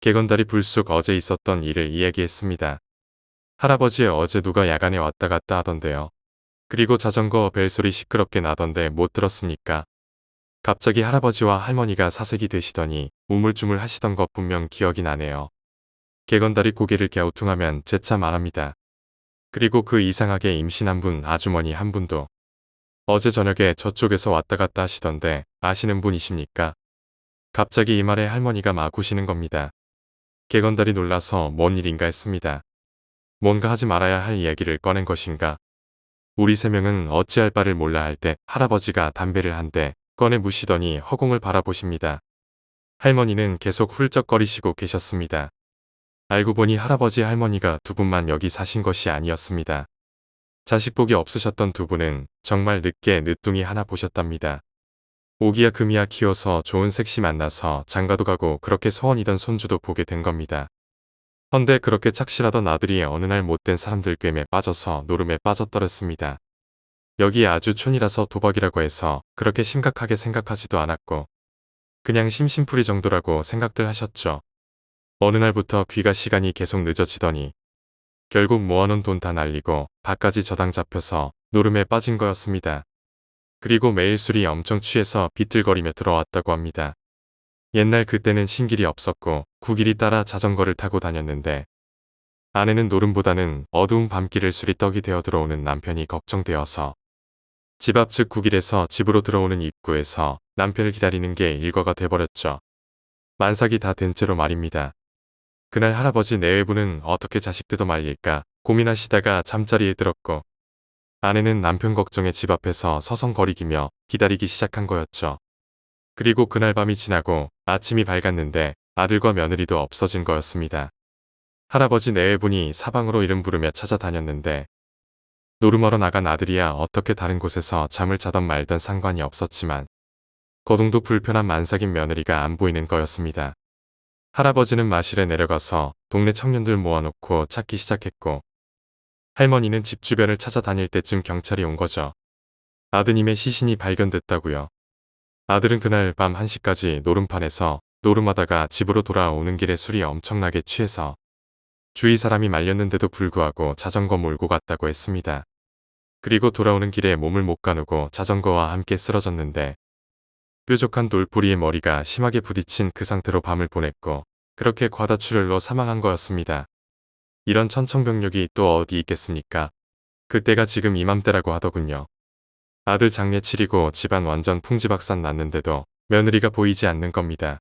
개건달이 불쑥 어제 있었던 일을 이야기했습니다. 할아버지, 어제 누가 야간에 왔다 갔다 하던데요. 그리고 자전거 벨소리 시끄럽게 나던데 못 들었습니까? 갑자기 할아버지와 할머니가 사색이 되시더니 우물쭈물 하시던 것 분명 기억이 나네요. 개건달이 고개를 갸우뚱하면 재차 말합니다. 그리고 그 이상하게 임신한 분 아주머니 한 분도 어제 저녁에 저쪽에서 왔다 갔다 하시던데 아시는 분이십니까? 갑자기 이 말에 할머니가 막 우시는 겁니다. 개건달이 놀라서 뭔 일인가 했습니다. 뭔가 하지 말아야 할 이야기를 꺼낸 것인가? 우리 세 명은 어찌할 바를 몰라 할 때 할아버지가 담배를 한 대 꺼내 무시더니 허공을 바라보십니다. 할머니는 계속 훌쩍거리시고 계셨습니다. 알고 보니 할아버지 할머니가 두 분만 여기 사신 것이 아니었습니다. 자식복이 없으셨던 두 분은 정말 늦게 늦둥이 하나 보셨답니다. 오기야 금이야 키워서 좋은 색시 만나서 장가도 가고 그렇게 소원이던 손주도 보게 된 겁니다. 헌데 그렇게 착실하던 아들이 어느 날 못된 사람들 꿰매 빠져서 노름에 빠졌더랬습니다. 여기 아주 촌이라서 도박이라고 해서 그렇게 심각하게 생각하지도 않았고 그냥 심심풀이 정도라고 생각들 하셨죠. 어느 날부터 귀가 시간이 계속 늦어지더니 결국 모아놓은 돈 다 날리고 밥까지 저당 잡혀서 노름에 빠진 거였습니다. 그리고 매일 술이 엄청 취해서 비틀거리며 들어왔다고 합니다. 옛날 그때는 신길이 없었고 구길이 따라 자전거를 타고 다녔는데 아내는 노름보다는 어두운 밤길을 술이 떡이 되어 들어오는 남편이 걱정되어서 집 앞측 구길에서 집으로 들어오는 입구에서 남편을 기다리는 게 일과가 돼버렸죠. 만삭이 다 된 채로 말입니다. 그날 할아버지 내외부는 어떻게 자식 뜯어 말릴까 고민하시다가 잠자리에 들었고 아내는 남편 걱정에 집 앞에서 서성거리기며 기다리기 시작한 거였죠. 그리고 그날 밤이 지나고 아침이 밝았는데 아들과 며느리도 없어진 거였습니다. 할아버지 내외분이 사방으로 이름 부르며 찾아다녔는데 노름하러 나간 아들이야 어떻게 다른 곳에서 잠을 자던 말던 상관이 없었지만 거동도 불편한 만삭인 며느리가 안 보이는 거였습니다. 할아버지는 마실에 내려가서 동네 청년들 모아놓고 찾기 시작했고 할머니는 집 주변을 찾아다닐 때쯤 경찰이 온 거죠. 아드님의 시신이 발견됐다고요. 아들은 그날 밤 1시까지 노름판에서 노름하다가 집으로 돌아오는 길에 술이 엄청나게 취해서 주위 사람이 말렸는데도 불구하고 자전거 몰고 갔다고 했습니다. 그리고 돌아오는 길에 몸을 못 가누고 자전거와 함께 쓰러졌는데 뾰족한 돌뿌리에 머리가 심하게 부딪힌 그 상태로 밤을 보냈고 그렇게 과다출혈로 사망한 거였습니다. 이런 천청병력이 또 어디 있겠습니까? 그때가 지금 이맘때라고 하더군요. 아들 장례 치리고 집안 완전 풍지박산 났는데도 며느리가 보이지 않는 겁니다.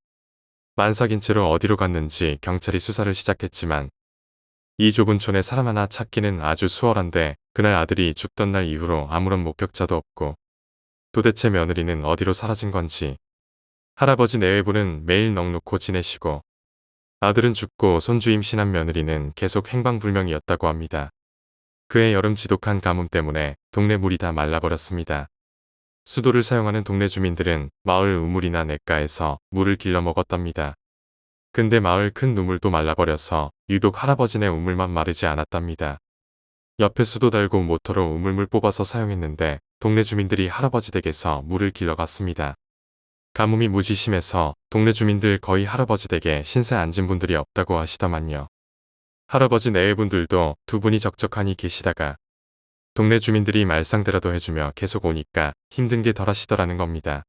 만삭인 채로 어디로 갔는지 경찰이 수사를 시작했지만 이 좁은 촌에 사람 하나 찾기는 아주 수월한데 그날 아들이 죽던 날 이후로 아무런 목격자도 없고 도대체 며느리는 어디로 사라진 건지 할아버지 내외부는 매일 넋놓고 지내시고 아들은 죽고 손주 임신한 며느리는 계속 행방불명이었다고 합니다. 그해 여름 지독한 가뭄 때문에 동네 물이 다 말라버렸습니다. 수도를 사용하는 동네 주민들은 마을 우물이나 냇가에서 물을 길러 먹었답니다. 근데 마을 큰 우물도 말라버려서 유독 할아버지네 우물만 마르지 않았답니다. 옆에 수도 달고 모터로 우물물 뽑아서 사용했는데 동네 주민들이 할아버지 댁에서 물을 길러갔습니다. 가뭄이 무지 심해서 동네 주민들 거의 할아버지 댁에 신세 앉은 분들이 없다고 하시더만요. 할아버지 내외분들도 두 분이 적적하니 계시다가 동네 주민들이 말상대라도 해주며 계속 오니까 힘든 게 덜하시더라는 겁니다.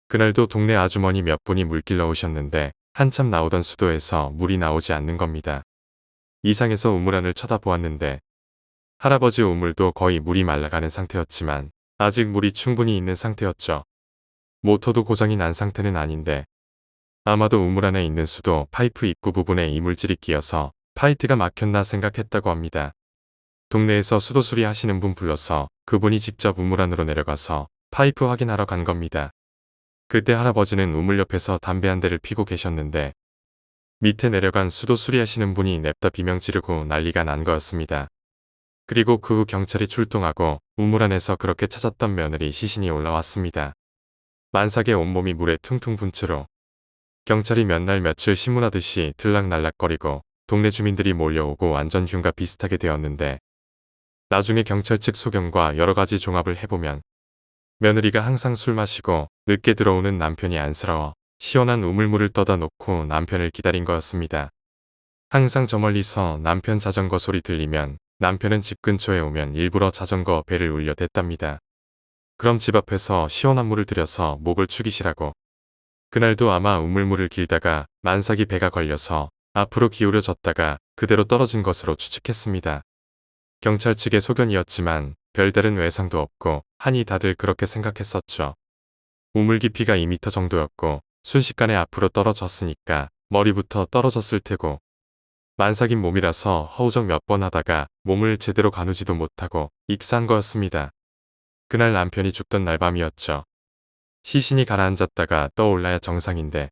그날도 동네 아주머니 몇 분이 물 길러 오셨는데 한참 나오던 수도에서 물이 나오지 않는 겁니다. 이상해서 우물 안을 쳐다보았는데 할아버지 우물도 거의 물이 말라가는 상태였지만 아직 물이 충분히 있는 상태였죠. 모터도 고장이 난 상태는 아닌데 아마도 우물 안에 있는 수도 파이프 입구 부분에 이물질이 끼어서 파이트가 막혔나 생각했다고 합니다. 동네에서 수도 수리하시는 분 불러서 그분이 직접 우물 안으로 내려가서 파이프 확인하러 간 겁니다. 그때 할아버지는 우물 옆에서 담배 한 대를 피고 계셨는데 밑에 내려간 수도 수리하시는 분이 냅다 비명 지르고 난리가 난 거였습니다. 그리고 그 후 경찰이 출동하고 우물 안에서 그렇게 찾았던 며느리 시신이 올라왔습니다. 만삭의 온몸이 물에 퉁퉁 분 채로 경찰이 몇 날 며칠 신문하듯이 들락날락거리고 동네 주민들이 몰려오고 완전 흉가 비슷하게 되었는데 나중에 경찰 측 소견과 여러 가지 종합을 해보면 며느리가 항상 술 마시고 늦게 들어오는 남편이 안쓰러워 시원한 우물물을 떠다 놓고 남편을 기다린 거였습니다. 항상 저 멀리서 남편 자전거 소리 들리면 남편은 집 근처에 오면 일부러 자전거 배를 울려 댔답니다. 그럼 집 앞에서 시원한 물을 들여서 목을 축이시라고. 그날도 아마 우물물을 길다가 만삭이 배가 걸려서 앞으로 기울여졌다가 그대로 떨어진 것으로 추측했습니다. 경찰 측의 소견이었지만 별다른 외상도 없고 하니 다들 그렇게 생각했었죠. 우물 깊이가 2m 정도였고 순식간에 앞으로 떨어졌으니까 머리부터 떨어졌을 테고 만삭인 몸이라서 허우적 몇 번 하다가 몸을 제대로 가누지도 못하고 익사한 거였습니다. 그날 남편이 죽던 날 밤이었죠. 시신이 가라앉았다가 떠올라야 정상인데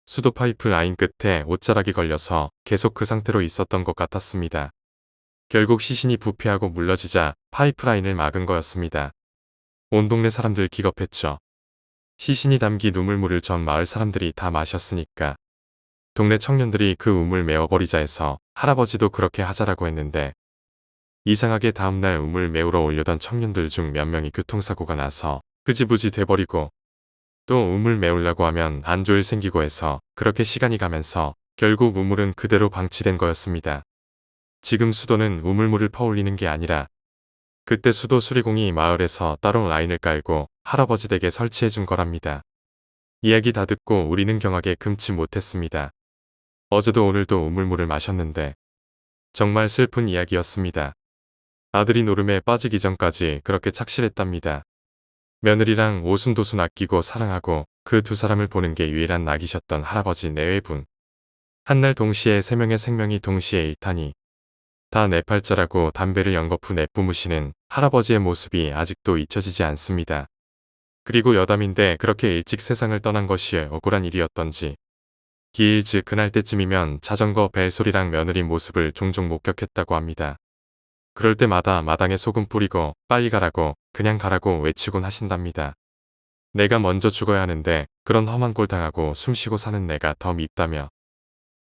수도 파이프 라인 끝에 옷자락이 걸려서 계속 그 상태로 있었던 것 같았습니다. 결국 시신이 부패하고 물러지자 파이프 라인을 막은 거였습니다. 온 동네 사람들 기겁했죠. 시신이 담긴 우물물을 전 마을 사람들이 다 마셨으니까. 동네 청년들이 그 우물 메워버리자 해서 할아버지도 그렇게 하자라고 했는데 이상하게 다음날 우물 메우러 올려던 청년들 중 몇 명이 교통사고가 나서 흐지부지 돼버리고 또 우물 메우려고 하면 안 좋을 생기고 해서 그렇게 시간이 가면서 결국 우물은 그대로 방치된 거였습니다. 지금 수도는 우물물을 퍼올리는 게 아니라 그때 수도 수리공이 마을에서 따로 라인을 깔고 할아버지 댁에 설치해 준 거랍니다. 이야기 다 듣고 우리는 경악에 금치 못했습니다. 어제도 오늘도 우물물을 마셨는데 정말 슬픈 이야기였습니다. 아들이 노름에 빠지기 전까지 그렇게 착실했답니다. 며느리랑 오순도순 아끼고 사랑하고 그 두 사람을 보는 게 유일한 낙이셨던 할아버지 내외분. 한날 동시에 세 명의 생명이 동시에 일타니 다 내 팔자라고 담배를 연거푸 내뿜으시는 할아버지의 모습이 아직도 잊혀지지 않습니다. 그리고 여담인데 그렇게 일찍 세상을 떠난 것이 억울한 일이었던지 기일 즉 그날 때쯤이면 자전거 벨소리랑 며느리 모습을 종종 목격했다고 합니다. 그럴 때마다 마당에 소금 뿌리고 빨리 가라고 그냥 가라고 외치곤 하신답니다. 내가 먼저 죽어야 하는데 그런 험한 꼴 당하고 숨쉬고 사는 내가 더 밉다며.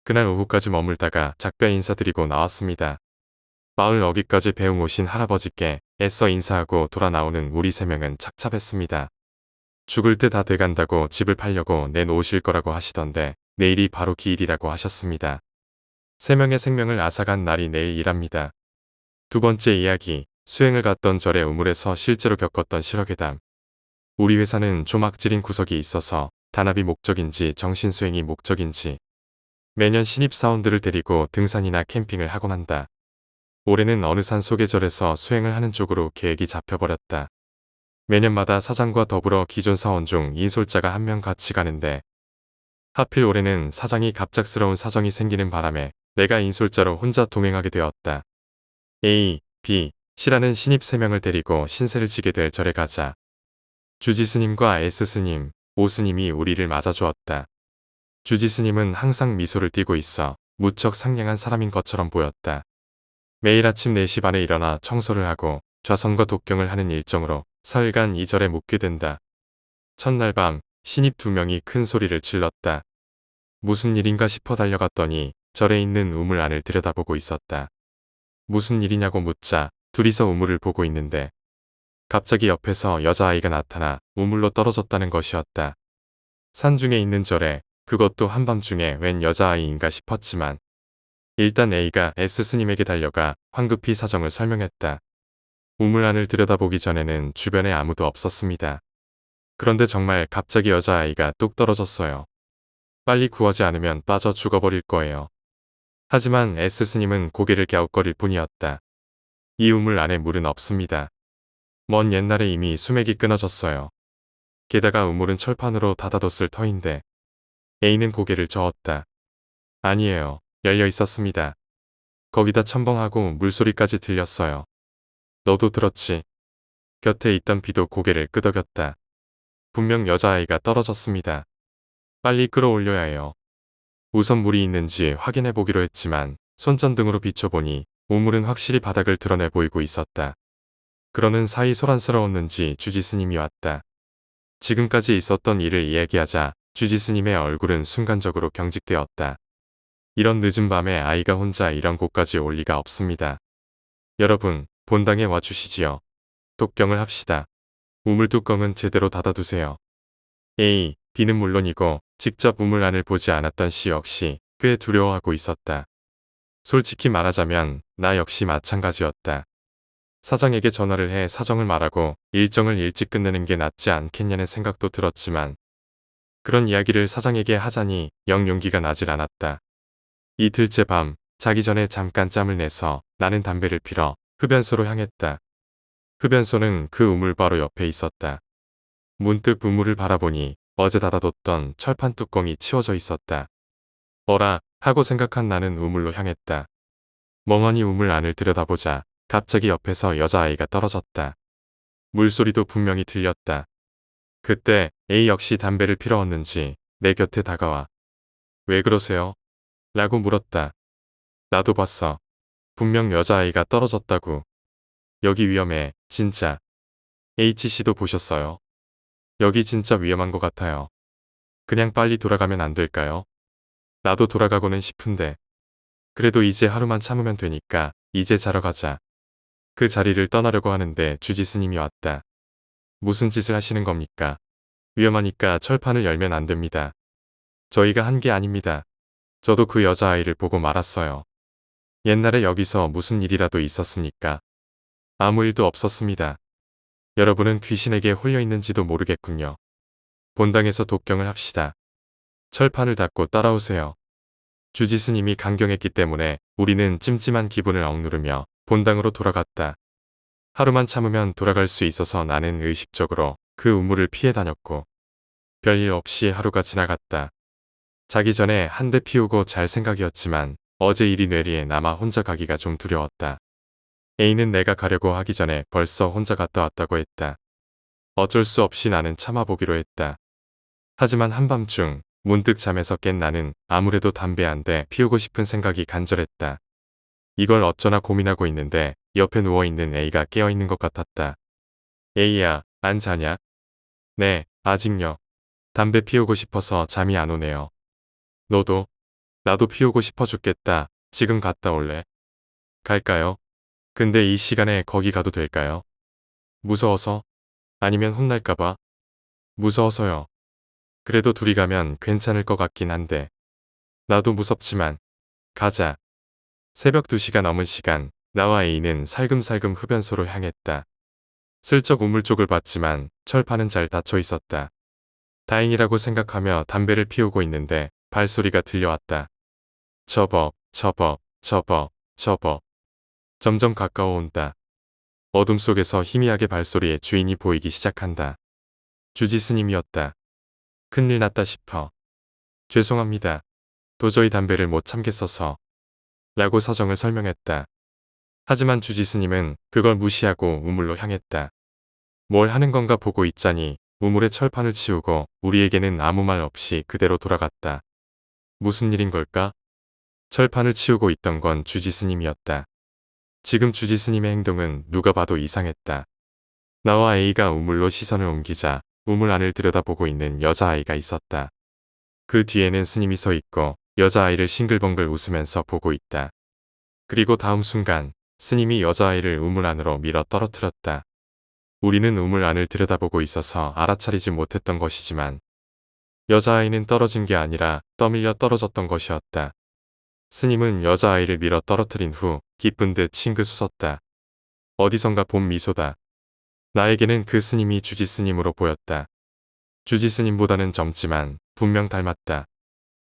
그날 오후까지 머물다가 작별 인사드리고 나왔습니다. 마을 어귀까지 배웅 오신 할아버지께 애써 인사하고 돌아 나오는 우리 세 명은 착잡했습니다. 죽을 때 다 돼간다고 집을 팔려고 내놓으실 거라고 하시던데 내일이 바로 기일이라고 하셨습니다. 세 명의 생명을 앗아간 날이 내일이랍니다. 두 번째 이야기, 수행을 갔던 절의 우물에서 실제로 겪었던 실화괴담. 우리 회사는 조막질인 구석이 있어서 단합이 목적인지 정신수행이 목적인지 매년 신입사원들을 데리고 등산이나 캠핑을 하곤 한다. 올해는 어느 산 속의 절에서 수행을 하는 쪽으로 계획이 잡혀버렸다. 매년마다 사장과 더불어 기존 사원 중 인솔자가 한 명 같이 가는데 하필 올해는 사장이 갑작스러운 사정이 생기는 바람에 내가 인솔자로 혼자 동행하게 되었다. A, B, C라는 신입 3명을 데리고 신세를 지게 될 절에 가자. 주지스님과 S스님, O스님이 우리를 맞아주었다. 주지스님은 항상 미소를 띠고 있어 무척 상냥한 사람인 것처럼 보였다. 매일 아침 4시 반에 일어나 청소를 하고 좌선과 독경을 하는 일정으로 사흘간 이 절에 묵게 된다. 첫날 밤 신입 2명이 큰 소리를 질렀다. 무슨 일인가 싶어 달려갔더니 절에 있는 우물 안을 들여다보고 있었다. 무슨 일이냐고 묻자 둘이서 우물을 보고 있는데 갑자기 옆에서 여자아이가 나타나 우물로 떨어졌다는 것이었다. 산중에 있는 절에 그것도 한밤중에 웬 여자아이인가 싶었지만 일단 A가 S스님에게 달려가 황급히 사정을 설명했다. 우물 안을 들여다보기 전에는 주변에 아무도 없었습니다. 그런데 정말 갑자기 여자아이가 뚝 떨어졌어요. 빨리 구하지 않으면 빠져 죽어버릴 거예요. 하지만 S스님은 고개를 갸웃거릴 뿐이었다. 이 우물 안에 물은 없습니다. 먼 옛날에 이미 수맥이 끊어졌어요. 게다가 우물은 철판으로 닫아뒀을 터인데 A는 고개를 저었다. 아니에요. 열려 있었습니다. 거기다 첨벙하고 물소리까지 들렸어요. 너도 들었지? 곁에 있던 비도 고개를 끄덕였다. 분명 여자아이가 떨어졌습니다. 빨리 끌어올려야 해요. 우선 물이 있는지 확인해 보기로 했지만 손전등으로 비춰보니 우물은 확실히 바닥을 드러내 보이고 있었다. 그러는 사이 소란스러웠는지 주지스님이 왔다. 지금까지 있었던 일을 이야기하자 주지스님의 얼굴은 순간적으로 경직되었다. 이런 늦은 밤에 아이가 혼자 이런 곳까지 올 리가 없습니다. 여러분, 본당에 와주시지요. 독경을 합시다. 우물 뚜껑은 제대로 닫아두세요. 에이, 비는 물론이고 직접 우물 안을 보지 않았던 씨 역시 꽤 두려워하고 있었다. 솔직히 말하자면 나 역시 마찬가지였다. 사장에게 전화를 해 사정을 말하고 일정을 일찍 끝내는 게 낫지 않겠냐는 생각도 들었지만 그런 이야기를 사장에게 하자니 영 용기가 나질 않았다. 이틀째 밤 자기 전에 잠깐 짬을 내서 나는 담배를 피러 흡연소로 향했다. 흡연소는 그 우물 바로 옆에 있었다. 문득 우물을 바라보니 어제 닫아뒀던 철판 뚜껑이 치워져 있었다. 어라 하고 생각한 나는 우물로 향했다. 멍하니 우물 안을 들여다보자 갑자기 옆에서 여자아이가 떨어졌다. 물소리도 분명히 들렸다. 그때 A 역시 담배를 피러왔는지 내 곁에 다가와 왜 그러세요? 라고 물었다. 나도 봤어. 분명 여자아이가 떨어졌다고. 여기 위험해, 진짜. H씨도 보셨어요? 여기 진짜 위험한 것 같아요. 그냥 빨리 돌아가면 안 될까요? 나도 돌아가고는 싶은데. 그래도 이제 하루만 참으면 되니까 이제 자러 가자. 그 자리를 떠나려고 하는데 주지스님이 왔다. 무슨 짓을 하시는 겁니까? 위험하니까 철판을 열면 안 됩니다. 저희가 한 게 아닙니다. 저도 그 여자아이를 보고 말았어요. 옛날에 여기서 무슨 일이라도 있었습니까? 아무 일도 없었습니다. 여러분은 귀신에게 홀려 있는지도 모르겠군요. 본당에서 독경을 합시다. 철판을 닫고 따라오세요. 주지스님이 강경했기 때문에 우리는 찜찜한 기분을 억누르며 본당으로 돌아갔다. 하루만 참으면 돌아갈 수 있어서 나는 의식적으로 그 우물을 피해 다녔고 별일 없이 하루가 지나갔다. 자기 전에 한 대 피우고 잘 생각이었지만 어제 일이 뇌리에 남아 혼자 가기가 좀 두려웠다. A는 내가 가려고 하기 전에 벌써 혼자 갔다 왔다고 했다. 어쩔 수 없이 나는 참아보기로 했다. 하지만 한밤중 문득 잠에서 깬 나는 아무래도 담배 한 대 피우고 싶은 생각이 간절했다. 이걸 어쩌나 고민하고 있는데 옆에 누워있는 A가 깨어있는 것 같았다. A야, 안 자냐? 네, 아직요. 담배 피우고 싶어서 잠이 안 오네요. 너도? 나도 피우고 싶어 죽겠다. 지금 갔다 올래? 갈까요? 근데 이 시간에 거기 가도 될까요? 무서워서? 아니면 혼날까봐? 무서워서요. 그래도 둘이 가면 괜찮을 것 같긴 한데. 나도 무섭지만. 가자. 새벽 2시가 넘은 시간, 나와 A는 살금살금 흡연소로 향했다. 슬쩍 우물 쪽을 봤지만 철판은 잘 닫혀 있었다. 다행이라고 생각하며 담배를 피우고 있는데 발소리가 들려왔다. 접어, 접어, 접어, 접어. 점점 가까워 온다. 어둠 속에서 희미하게 발소리의 주인이 보이기 시작한다. 주지스님이었다. 큰일 났다 싶어. 죄송합니다. 도저히 담배를 못 참겠어서. 라고 사정을 설명했다. 하지만 주지스님은 그걸 무시하고 우물로 향했다. 뭘 하는 건가 보고 있자니 우물에 철판을 치우고 우리에게는 아무 말 없이 그대로 돌아갔다. 무슨 일인 걸까? 철판을 치우고 있던 건 주지스님이었다. 지금 주지스님의 행동은 누가 봐도 이상했다. 나와 A가 우물로 시선을 옮기자 우물 안을 들여다보고 있는 여자아이가 있었다. 그 뒤에는 스님이 서 있고 여자아이를 싱글벙글 웃으면서 보고 있다. 그리고 다음 순간 스님이 여자아이를 우물 안으로 밀어 떨어뜨렸다. 우리는 우물 안을 들여다보고 있어서 알아차리지 못했던 것이지만 여자아이는 떨어진 게 아니라 떠밀려 떨어졌던 것이었다. 스님은 여자아이를 밀어 떨어뜨린 후 기쁜 듯 싱긋웃었다. 어디선가 본 미소다. 나에게는 그 스님이 주지스님으로 보였다. 주지스님보다는 젊지만 분명 닮았다.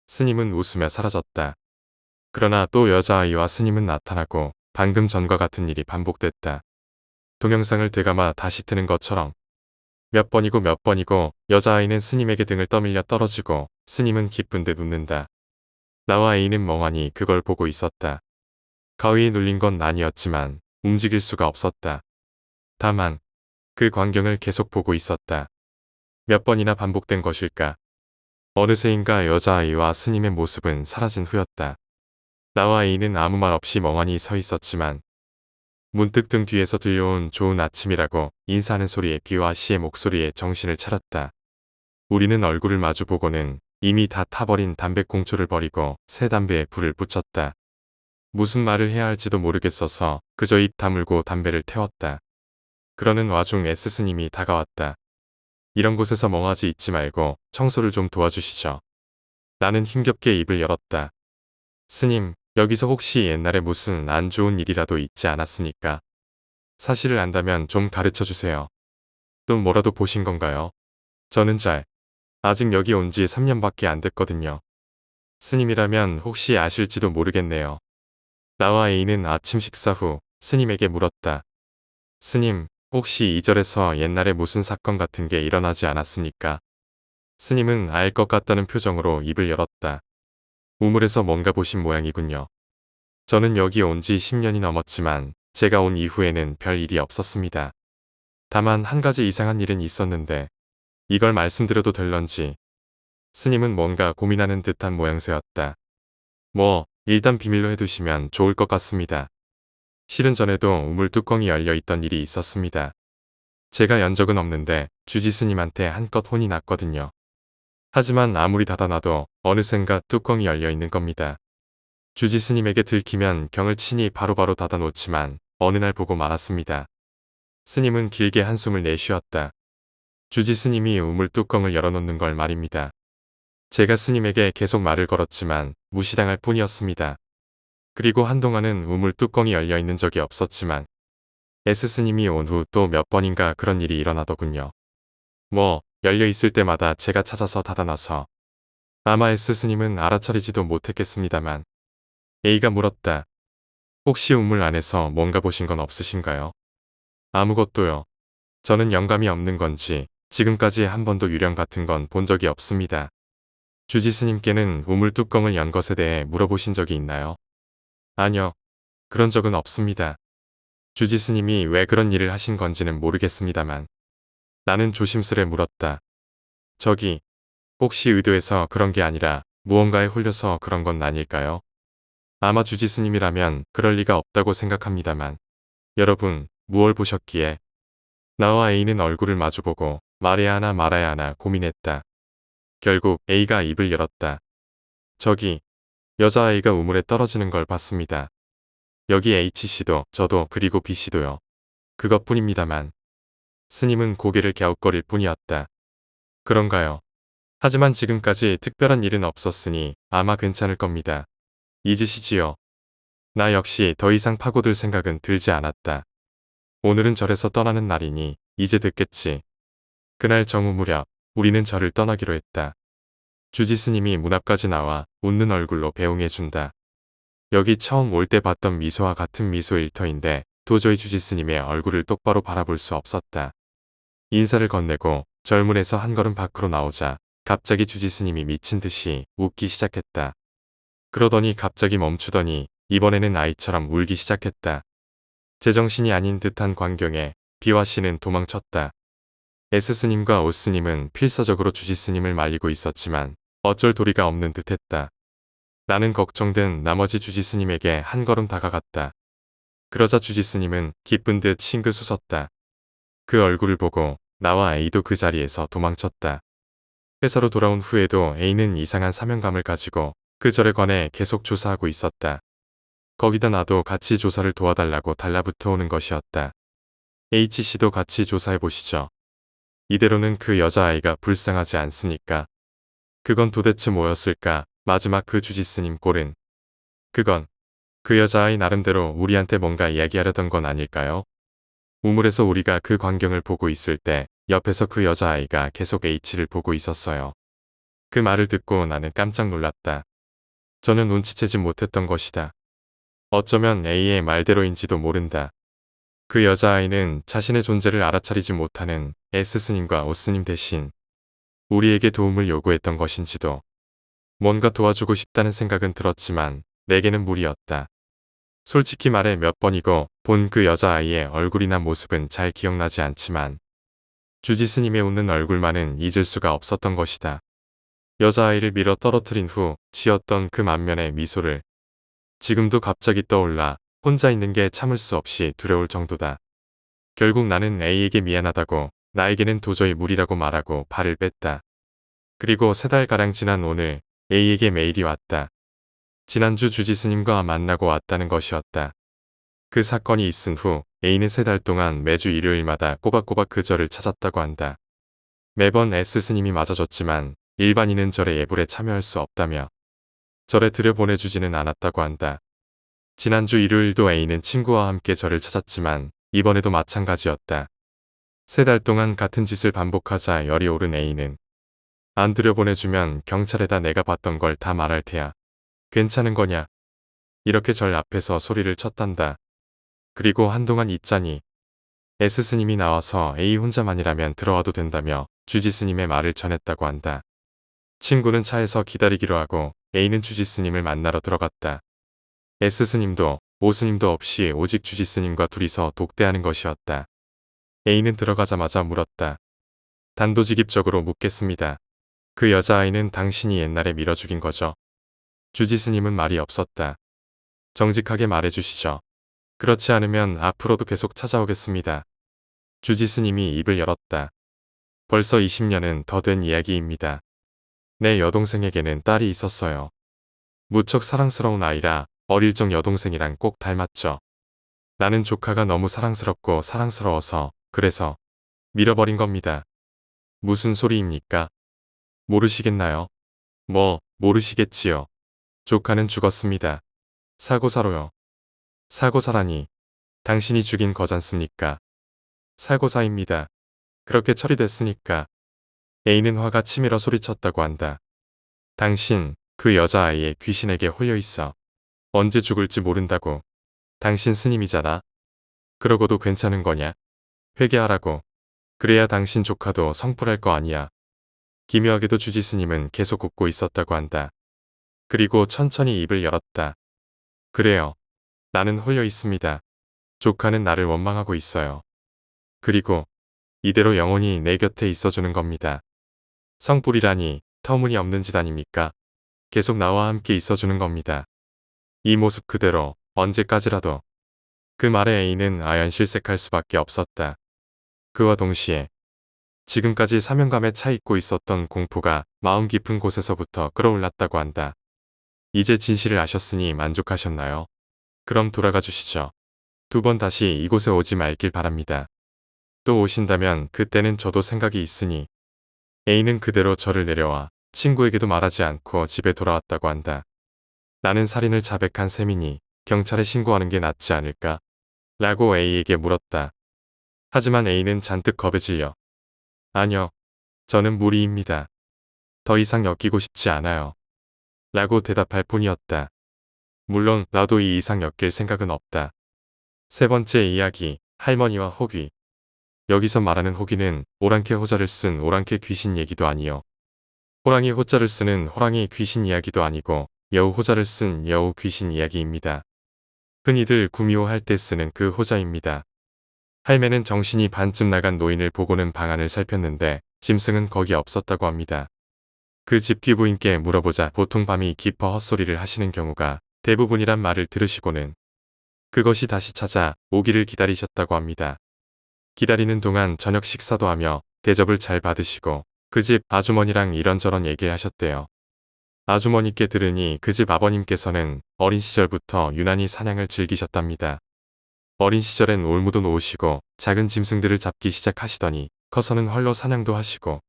스님은 웃으며 사라졌다. 그러나 또 여자아이와 스님은 나타나고 방금 전과 같은 일이 반복됐다. 동영상을 되감아 다시 트는 것처럼 몇 번이고 여자아이는 스님에게 등을 떠밀려 떨어지고 스님은 기쁜 듯 웃는다. 나와 A는 멍하니 그걸 보고 있었다. 가위에 눌린 건 아니었지만 움직일 수가 없었다. 다만 그 광경을 계속 보고 있었다. 몇 번이나 반복된 것일까. 어느새인가 여자아이와 스님의 모습은 사라진 후였다. 나와 A는 아무 말 없이 멍하니 서 있었지만 문득 등 뒤에서 들려온 좋은 아침이라고 인사하는 소리에 B와 C의 목소리에 정신을 차렸다. 우리는 얼굴을 마주보고는 이미 다 타버린 담배꽁초를 버리고 새 담배에 불을 붙였다. 무슨 말을 해야 할지도 모르겠어서 그저 입 다물고 담배를 태웠다. 그러는 와중 S스님이 다가왔다. 이런 곳에서 멍하지 있지 말고 청소를 좀 도와주시죠. 나는 힘겹게 입을 열었다. 스님, 여기서 혹시 옛날에 무슨 안 좋은 일이라도 있지 않았습니까? 사실을 안다면 좀 가르쳐 주세요. 또 뭐라도 보신 건가요? 저는 아직 여기 온 지 3년밖에 안 됐거든요. 스님이라면 혹시 아실지도 모르겠네요. 나와 A는 아침 식사 후 스님에게 물었다. 스님, 혹시 이 절에서 옛날에 무슨 사건 같은 게 일어나지 않았습니까? 스님은 알 것 같다는 표정으로 입을 열었다. 우물에서 뭔가 보신 모양이군요. 저는 여기 온 지 10년이 넘었지만 제가 온 이후에는 별 일이 없었습니다. 다만 한 가지 이상한 일은 있었는데 이걸 말씀드려도 될런지. 스님은 뭔가 고민하는 듯한 모양새였다. 일단 비밀로 해두시면 좋을 것 같습니다. 실은 전에도 우물 뚜껑이 열려 있던 일이 있었습니다. 제가 연 적은 없는데 주지 스님한테 한껏 혼이 났거든요. 하지만 아무리 닫아놔도 어느샌가 뚜껑이 열려 있는 겁니다. 주지 스님에게 들키면 경을 치니 바로바로 닫아놓지만 어느 날 보고 말았습니다. 스님은 길게 한숨을 내쉬었다. 주지 스님이 우물 뚜껑을 열어놓는 걸 말입니다. 제가 스님에게 계속 말을 걸었지만 무시당할 뿐이었습니다. 그리고 한동안은 우물 뚜껑이 열려 있는 적이 없었지만 S스님이 온 후 또 몇 번인가 그런 일이 일어나더군요. 열려 있을 때마다 제가 찾아서 닫아놔서 아마 S스님은 알아차리지도 못했겠습니다만. A가 물었다. 혹시 우물 안에서 뭔가 보신 건 없으신가요? 아무것도요. 저는 영감이 없는 건지 지금까지 한 번도 유령 같은 건 본 적이 없습니다. 주지 스님께는 우물 뚜껑을 연 것에 대해 물어보신 적이 있나요? 아니요. 그런 적은 없습니다. 주지 스님이 왜 그런 일을 하신 건지는 모르겠습니다만. 나는 조심스레 물었다. 혹시 의도해서 그런 게 아니라 무언가에 홀려서 그런 건 아닐까요? 아마 주지 스님이라면 그럴 리가 없다고 생각합니다만. 여러분, 무얼 보셨기에? 나와 A는 얼굴을 마주보고 말해야 하나 말아야 하나 고민했다. 결국 A가 입을 열었다. 여자아이가 우물에 떨어지는 걸 봤습니다. 여기 H씨도 저도 그리고 B씨도요. 그것뿐입니다만. 스님은 고개를 갸웃거릴 뿐이었다. 그런가요? 하지만 지금까지 특별한 일은 없었으니 아마 괜찮을 겁니다. 잊으시지요. 나 역시 더 이상 파고들 생각은 들지 않았다. 오늘은 절에서 떠나는 날이니 이제 됐겠지. 그날 정오 무렵 우리는 절을 떠나기로 했다. 주지 스님이 문 앞까지 나와 웃는 얼굴로 배웅해준다. 여기 처음 올 때 봤던 미소와 같은 미소일 터인데 도저히 주지 스님의 얼굴을 똑바로 바라볼 수 없었다. 인사를 건네고 절문에서 한 걸음 밖으로 나오자 갑자기 주지 스님이 미친 듯이 웃기 시작했다. 그러더니 갑자기 멈추더니 이번에는 아이처럼 울기 시작했다. 제정신이 아닌 듯한 광경에 B와 C는 도망쳤다. S스님과 O스님은 필사적으로 주지 스님을 말리고 있었지만 어쩔 도리가 없는 듯했다. 나는 걱정된 나머지 주지 스님에게 한 걸음 다가갔다. 그러자 주지 스님은 기쁜 듯 싱긋 웃었다. 그 얼굴을 보고 나와 A도 그 자리에서 도망쳤다. 회사로 돌아온 후에도 A는 이상한 사명감을 가지고 그 절에 관해 계속 조사하고 있었다. 거기다 나도 같이 조사를 도와달라고 달라붙어 오는 것이었다. H씨도 같이 조사해보시죠. 이대로는 그 여자아이가 불쌍하지 않습니까? 그건 도대체 뭐였을까? 마지막 그 주지스님 꼴은. 그건 그 여자아이 나름대로 우리한테 뭔가 이야기하려던 건 아닐까요? 우물에서 우리가 그 광경을 보고 있을 때 옆에서 그 여자아이가 계속 H를 보고 있었어요. 그 말을 듣고 나는 깜짝 놀랐다. 저는 눈치채지 못했던 것이다. 어쩌면 A의 말대로인지도 모른다. 그 여자아이는 자신의 존재를 알아차리지 못하는 S스님과 O스님 대신 우리에게 도움을 요구했던 것인지도. 뭔가 도와주고 싶다는 생각은 들었지만 내게는 무리였다. 솔직히 말해 몇 번이고 본 그 여자아이의 얼굴이나 모습은 잘 기억나지 않지만 주지스님의 웃는 얼굴만은 잊을 수가 없었던 것이다. 여자아이를 밀어 떨어뜨린 후 지었던 그 만면의 미소를 지금도 갑자기 떠올라 혼자 있는 게 참을 수 없이 두려울 정도다. 결국 나는 A에게 미안하다고 나에게는 도저히 무리라고 말하고 발을 뺐다. 그리고 3달가량 지난 오늘 A에게 메일이 왔다. 지난주 주지스님과 만나고 왔다는 것이었다. 그 사건이 있은 후 A는 3달 동안 매주 일요일마다 꼬박꼬박 그 절을 찾았다고 한다. 매번 S스님이 맞아줬지만 일반인은 절의 예불에 참여할 수 없다며 절에 들여보내주지는 않았다고 한다. 지난주 일요일도 A는 친구와 함께 절을 찾았지만 이번에도 마찬가지였다. 3달 동안 같은 짓을 반복하자 열이 오른 A는 안 들여보내주면 경찰에다 내가 봤던 걸 다 말할 테야. 괜찮은 거냐? 이렇게 절 앞에서 소리를 쳤단다. 그리고 한동안 있자니 S스님이 나와서 A 혼자만이라면 들어와도 된다며 주지스님의 말을 전했다고 한다. 친구는 차에서 기다리기로 하고 A는 주지스님을 만나러 들어갔다. S스님도 오스님도 없이 오직 주지스님과 둘이서 독대하는 것이었다. A는 들어가자마자 물었다. 단도직입적으로 묻겠습니다. 그 여자아이는 당신이 옛날에 밀어 죽인 거죠? 주지스님은 말이 없었다. 정직하게 말해주시죠. 그렇지 않으면 앞으로도 계속 찾아오겠습니다. 주지스님이 입을 열었다. 벌써 20년은 더 된 이야기입니다. 내 여동생에게는 딸이 있었어요. 무척 사랑스러운 아이라 어릴 적 여동생이랑 꼭 닮았죠. 나는 조카가 너무 사랑스럽고 사랑스러워서 그래서 밀어버린 겁니다. 무슨 소리입니까? 모르시겠나요? 모르시겠지요. 조카는 죽었습니다. 사고사로요. 사고사라니. 당신이 죽인 거잖습니까? 사고사입니다. 그렇게 처리됐으니까. A는 화가 치밀어 소리쳤다고 한다. 당신, 그 여자아이의 귀신에게 홀려있어. 언제 죽을지 모른다고. 당신 스님이잖아. 그러고도 괜찮은 거냐? 회개하라고. 그래야 당신 조카도 성불할 거 아니야. 기묘하게도 주지스님은 계속 웃고 있었다고 한다. 그리고 천천히 입을 열었다. 그래요. 나는 홀려 있습니다. 조카는 나를 원망하고 있어요. 그리고 이대로 영원히 내 곁에 있어주는 겁니다. 성불이라니 터무니없는 짓 아닙니까? 계속 나와 함께 있어주는 겁니다. 이 모습 그대로 언제까지라도. 그 말에 A는 아연실색할 수밖에 없었다. 그와 동시에 지금까지 사명감에 차 있고 있었던 공포가 마음 깊은 곳에서부터 끌어올랐다고 한다. 이제 진실을 아셨으니 만족하셨나요? 그럼 돌아가 주시죠. 2번 다시 이곳에 오지 말길 바랍니다. 또 오신다면 그때는 저도 생각이 있으니. A는 그대로 절을 내려와 친구에게도 말하지 않고 집에 돌아왔다고 한다. 나는 살인을 자백한 셈이니 경찰에 신고하는 게 낫지 않을까? 라고 A에게 물었다. 하지만 A는 잔뜩 겁에 질려. 아니요. 저는 무리입니다. 더 이상 엮이고 싶지 않아요. 라고 대답할 뿐이었다. 물론 나도 이 이상 엮일 생각은 없다. 3번째 이야기, 할머니와 호귀. 여기서 말하는 호귀는 오랑캐 호자를 쓴 오랑캐 귀신 얘기도 아니요. 호랑이 호자를 쓰는 호랑이 귀신 이야기도 아니고 여우 호자를 쓴 여우 귀신 이야기입니다. 흔히들 구미호 할 때 쓰는 그 호자입니다. 할매는 정신이 반쯤 나간 노인을 보고는 방안을 살폈는데 짐승은 거기 없었다고 합니다. 그 집 귀부인께 물어보자 보통 밤이 깊어 헛소리를 하시는 경우가 대부분이란 말을 들으시고는 그것이 다시 찾아 오기를 기다리셨다고 합니다. 기다리는 동안 저녁 식사도 하며 대접을 잘 받으시고 그 집 아주머니랑 이런저런 얘기를 하셨대요. 아주머니께 들으니 그 집 아버님께서는 어린 시절부터 유난히 사냥을 즐기셨답니다. 어린 시절엔 올무도 놓으시고 작은 짐승들을 잡기 시작하시더니 커서는 활로 사냥도 하시고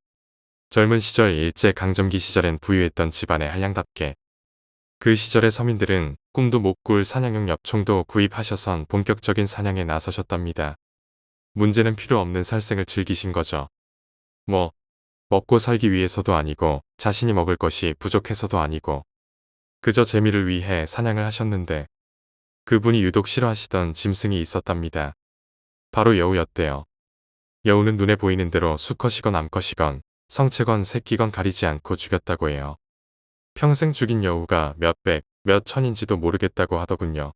젊은 시절 일제강점기 시절엔 부유했던 집안의 한량답게 그 시절의 서민들은 꿈도 못 꿀 사냥용 엽총도 구입하셔선 본격적인 사냥에 나서셨답니다. 문제는 필요 없는 살생을 즐기신 거죠. 먹고 살기 위해서도 아니고 자신이 먹을 것이 부족해서도 아니고 그저 재미를 위해 사냥을 하셨는데 그분이 유독 싫어하시던 짐승이 있었답니다. 바로 여우였대요. 여우는 눈에 보이는 대로 수컷이건 암컷이건 성체건 새끼건 가리지 않고 죽였다고 해요. 평생 죽인 여우가 몇백, 몇 천인지도 모르겠다고 하더군요.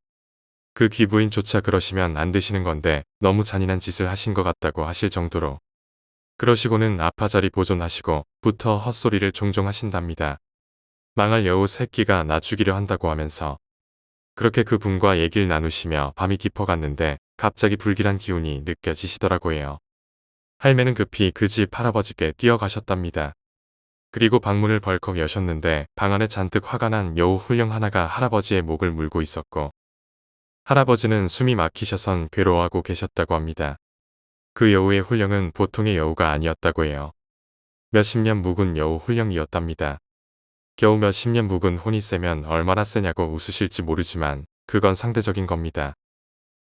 그 귀부인조차 그러시면 안 되시는 건데 너무 잔인한 짓을 하신 것 같다고 하실 정도로. 그러시고는 아파자리 보존하시고 부터 헛소리를 종종 하신답니다. 망할 여우 새끼가 나 죽이려 한다고 하면서. 그렇게 그분과 얘기를 나누시며 밤이 깊어갔는데 갑자기 불길한 기운이 느껴지시더라고 해요. 할매는 급히 그 집 할아버지께 뛰어가셨답니다. 그리고 방문을 벌컥 여셨는데 방 안에 잔뜩 화가 난 여우 훌령 하나가 할아버지의 목을 물고 있었고 할아버지는 숨이 막히셔선 괴로워하고 계셨다고 합니다. 그 여우의 훌령은 보통의 여우가 아니었다고 해요. 몇십 년 묵은 여우 훌령이었답니다. 겨우 몇십 년 묵은 혼이 세면 얼마나 세냐고 웃으실지 모르지만 그건 상대적인 겁니다.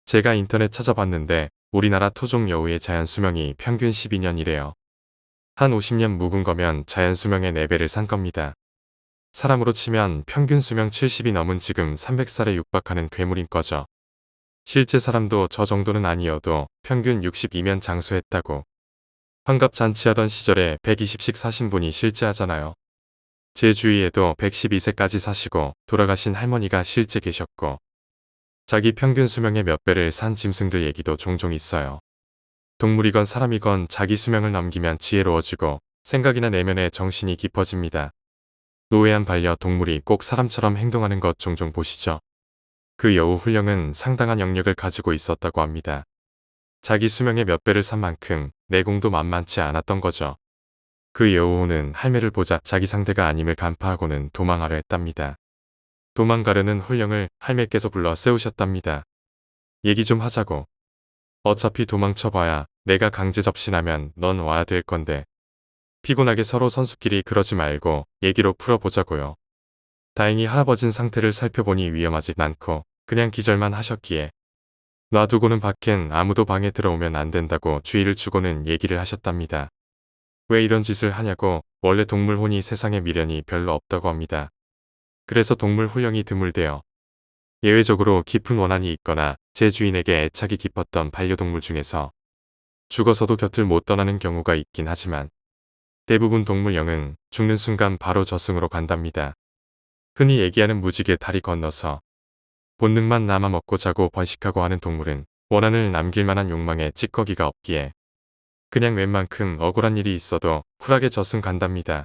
제가 인터넷 찾아봤는데 우리나라 토종 여우의 자연수명이 평균 12년이래요. 한 50년 묵은 거면 자연수명의 4배를 산 겁니다. 사람으로 치면 평균 수명 70이 넘은 지금 300살에 육박하는 괴물인 거죠. 실제 사람도 저 정도는 아니어도 평균 62면 장수했다고. 환갑잔치하던 시절에 120씩 사신 분이 실제 하잖아요. 제 주위에도 112세까지 사시고 돌아가신 할머니가 실제 계셨고 자기 평균 수명의 몇 배를 산 짐승들 얘기도 종종 있어요. 동물이건 사람이건 자기 수명을 넘기면 지혜로워지고 생각이나 내면에 정신이 깊어집니다. 노회한 반려동물이 꼭 사람처럼 행동하는 것 종종 보시죠. 그 여우 훌령은 상당한 영역을 가지고 있었다고 합니다. 자기 수명의 몇 배를 산 만큼 내공도 만만치 않았던 거죠. 그 여우는 할매를 보자 자기 상대가 아님을 간파하고는 도망하려 했답니다. 도망가려는 훌령을 할매께서 불러 세우셨답니다. 얘기 좀 하자고. 어차피 도망쳐봐야 내가 강제 접신하면 넌 와야 될 건데. 피곤하게 서로 선수끼리 그러지 말고 얘기로 풀어보자고요. 다행히 할아버진 상태를 살펴보니 위험하지 않고 그냥 기절만 하셨기에 놔두고는 밖엔 아무도 방에 들어오면 안 된다고 주의를 주고는 얘기를 하셨답니다. 왜 이런 짓을 하냐고 원래 동물혼이 세상에 미련이 별로 없다고 합니다. 그래서 동물 훌령이 드물대요. 예외적으로 깊은 원한이 있거나 제 주인에게 애착이 깊었던 반려동물 중에서 죽어서도 곁을 못 떠나는 경우가 있긴 하지만 대부분 동물령은 죽는 순간 바로 저승으로 간답니다. 흔히 얘기하는 무지개 다리 건너서 본능만 남아 먹고 자고 번식하고 하는 동물은 원한을 남길 만한 욕망에 찌꺼기가 없기에 그냥 웬만큼 억울한 일이 있어도 쿨하게 저승 간답니다.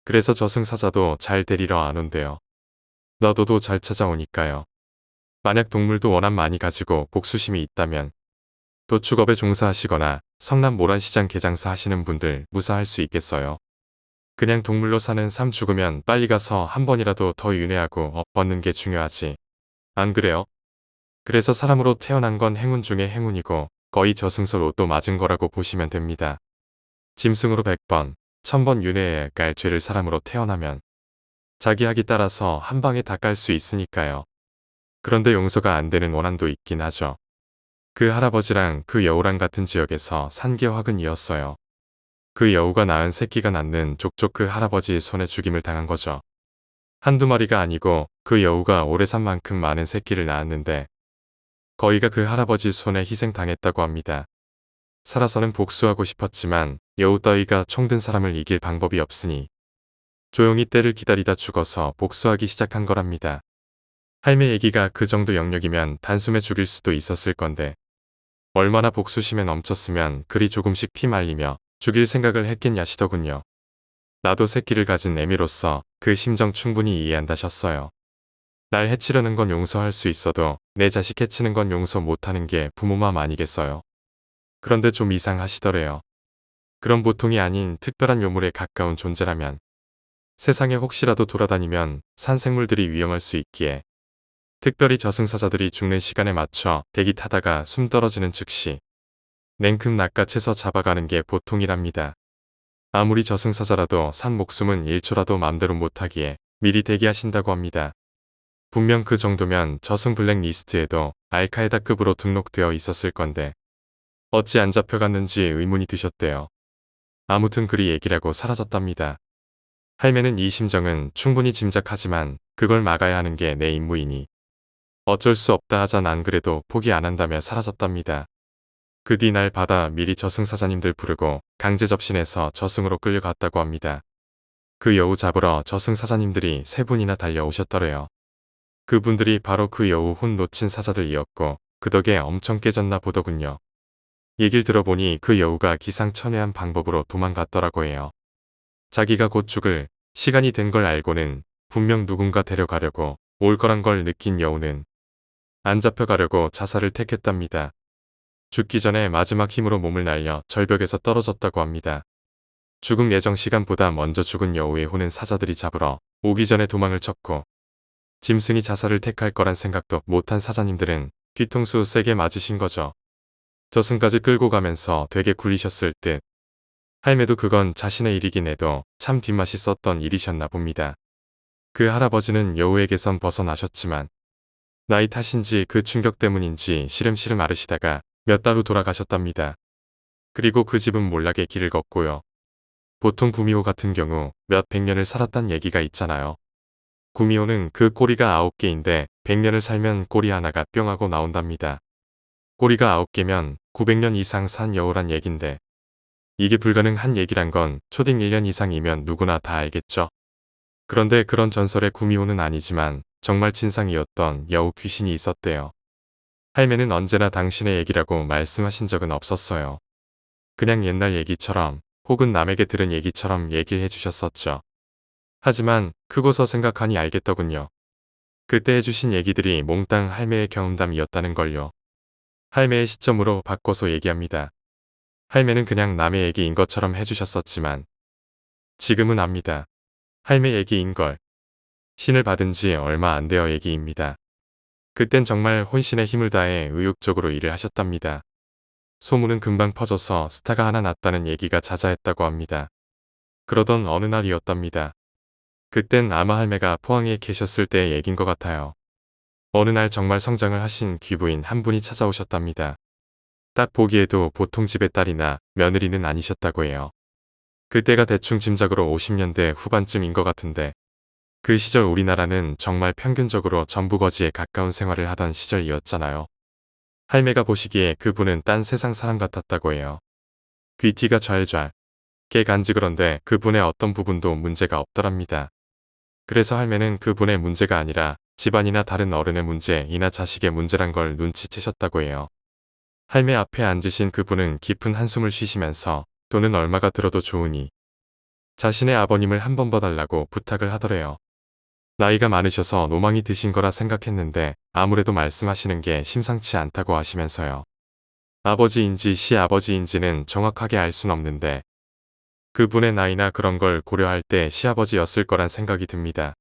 그래서 저승사자도 잘 데리러 안 온대요. 너도도 잘 찾아오니까요. 만약 동물도 원한 많이 가지고 복수심이 있다면 도축업에 종사하시거나 성남 모란시장 개장사 하시는 분들 무사할 수 있겠어요. 그냥 동물로 사는 삶 죽으면 빨리 가서 한 번이라도 더 윤회하고 업 벗는 게 중요하지. 안 그래요? 그래서 사람으로 태어난 건 행운 중에 행운이고 거의 저승서 로또 맞은 거라고 보시면 됩니다. 짐승으로 100번, 1000번 윤회해야 할 죄를 사람으로 태어나면 자기 학이 따라서 한 방에 다 깔 수 있으니까요. 그런데 용서가 안 되는 원한도 있긴 하죠. 그 할아버지랑 그 여우랑 같은 지역에서 산계화근 이었어요. 그 여우가 낳은 새끼가 낳는 족족 그 할아버지의 손에 죽임을 당한 거죠. 한두 마리가 아니고 그 여우가 오래 산 만큼 많은 새끼를 낳았는데 거의가 그 할아버지 손에 희생당했다고 합니다. 살아서는 복수하고 싶었지만 여우 따위가 총든 사람을 이길 방법이 없으니 조용히 때를 기다리다 죽어서 복수하기 시작한 거랍니다. 할매 얘기가 그 정도 영역이면 단숨에 죽일 수도 있었을 건데 얼마나 복수심에 넘쳤으면 그리 조금씩 피 말리며 죽일 생각을 했겠냐시더군요. 나도 새끼를 가진 애미로서 그 심정 충분히 이해한다셨어요. 날 해치려는 건 용서할 수 있어도 내 자식 해치는 건 용서 못하는 게 부모 맘 아니겠어요. 그런데 좀 이상하시더래요. 그런 보통이 아닌 특별한 요물에 가까운 존재라면 세상에 혹시라도 돌아다니면 산생물들이 위험할 수 있기에 특별히 저승사자들이 죽는 시간에 맞춰 대기 타다가 숨 떨어지는 즉시 냉큼 낚아채서 잡아가는 게 보통이랍니다. 아무리 저승사자라도 산 목숨은 1초라도 맘대로 못하기에 미리 대기하신다고 합니다. 분명 그 정도면 저승 블랙리스트에도 알카에다급으로 등록되어 있었을 건데 어찌 안 잡혀갔는지 의문이 드셨대요. 아무튼 그리 얘기라고 사라졌답니다. 할매는 이 심정은 충분히 짐작하지만 그걸 막아야 하는 게 내 임무이니 어쩔 수 없다 하자 난 그래도 포기 안 한다며 사라졌답니다. 그 뒤 날 받아 미리 저승사자님들 부르고 강제 접신해서 저승으로 끌려갔다고 합니다. 그 여우 잡으러 저승사자님들이 3분이나 달려오셨더래요. 그분들이 바로 그 여우 혼 놓친 사자들이었고 그 덕에 엄청 깨졌나 보더군요. 얘길 들어보니 그 여우가 기상천외한 방법으로 도망갔더라고 해요. 자기가 곧 죽을 시간이 된 걸 알고는 분명 누군가 데려가려고 올 거란 걸 느낀 여우는 안 잡혀가려고 자살을 택했답니다. 죽기 전에 마지막 힘으로 몸을 날려 절벽에서 떨어졌다고 합니다. 죽음 예정 시간보다 먼저 죽은 여우의 혼은 사자들이 잡으러 오기 전에 도망을 쳤고 짐승이 자살을 택할 거란 생각도 못한 사자님들은 뒤통수 세게 맞으신 거죠. 저승까지 끌고 가면서 되게 굴리셨을 듯. 할매도 그건 자신의 일이긴 해도 참 뒷맛이 썼던 일이셨나 봅니다. 그 할아버지는 여우에게선 벗어나셨지만 나이 탓인지 그 충격 때문인지 시름시름 앓으시다가 몇 달 후 돌아가셨답니다. 그리고 그 집은 몰락의 길을 걷고요. 보통 구미호 같은 경우 몇 백 년을 살았단 얘기가 있잖아요. 구미호는 그 꼬리가 9개인데 100년을 살면 꼬리 하나가 뿅 하고 나온답니다. 꼬리가 9개면 900년 이상 산 여우란 얘긴데 이게 불가능한 얘기란 건 초딩 1년 이상이면 누구나 다 알겠죠. 그런데 그런 전설의 구미호는 아니지만 정말 진상이었던 여우 귀신이 있었대요. 할매는 언제나 당신의 얘기라고 말씀하신 적은 없었어요. 그냥 옛날 얘기처럼 혹은 남에게 들은 얘기처럼 얘기를 해주셨었죠. 하지만 크고서 생각하니 알겠더군요. 그때 해주신 얘기들이 몽땅 할매의 경험담이었다는 걸요. 할매의 시점으로 바꿔서 얘기합니다. 할매는 그냥 남의 얘기인 것처럼 해주셨었지만 지금은 압니다. 할매 얘기인 걸. 신을 받은 지 얼마 안 되어 얘기입니다. 그땐 정말 혼신의 힘을 다해 의욕적으로 일을 하셨답니다. 소문은 금방 퍼져서 스타가 하나 났다는 얘기가 자자했다고 합니다. 그러던 어느 날이었답니다. 그땐 아마 할매가 포항에 계셨을 때의 얘긴 것 같아요. 어느 날 정말 성장을 하신 귀부인 한 분이 찾아오셨답니다. 딱 보기에도 보통 집의 딸이나 며느리는 아니셨다고 해요. 그때가 대충 짐작으로 50년대 후반쯤인 것 같은데 그 시절 우리나라는 정말 평균적으로 전부거지에 가까운 생활을 하던 시절이었잖아요. 할매가 보시기에 그분은 딴 세상 사람 같았다고 해요. 귀티가 좌알좌알, 개간지 그런데 그분의 어떤 부분도 문제가 없더랍니다. 그래서 할매는 그분의 문제가 아니라 집안이나 다른 어른의 문제이나 자식의 문제란 걸 눈치채셨다고 해요. 할매 앞에 앉으신 그분은 깊은 한숨을 쉬시면서 돈은 얼마가 들어도 좋으니 자신의 아버님을 한 번 봐달라고 부탁을 하더래요. 나이가 많으셔서 노망이 드신 거라 생각했는데 아무래도 말씀하시는 게 심상치 않다고 하시면서요. 아버지인지 시아버지인지는 정확하게 알 순 없는데 그분의 나이나 그런 걸 고려할 때 시아버지였을 거란 생각이 듭니다.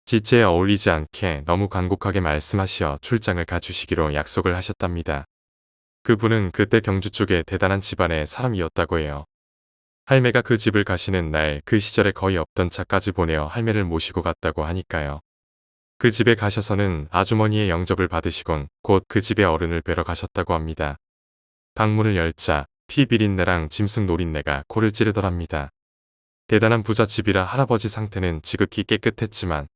지체에 어울리지 않게 너무 간곡하게 말씀하시어 출장을 가주시기로 약속을 하셨답니다. 그분은 그때 경주 쪽에 대단한 집안의 사람이었다고 해요. 할매가 그 집을 가시는 날 그 시절에 거의 없던 차까지 보내어 할매를 모시고 갔다고 하니까요. 그 집에 가셔서는 아주머니의 영접을 받으시곤 곧 그 집의 어른을 뵈러 가셨다고 합니다. 방문을 열자 피비린내랑 짐승 노린내가 코를 찌르더랍니다. 대단한 부잣집이라 할아버지 상태는 지극히 깨끗했지만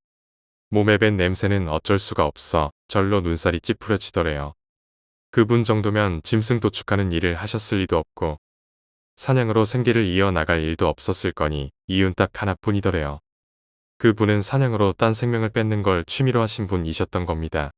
몸에 밴 냄새는 어쩔 수가 없어 절로 눈살이 찌푸려지더래요. 그분 정도면 짐승 도축하는 일을 하셨을 리도 없고 사냥으로 생계를 이어나갈 일도 없었을 거니 이유는 딱 하나뿐이더래요. 그분은 사냥으로 딴 생명을 뺏는 걸 취미로 하신 분이셨던 겁니다.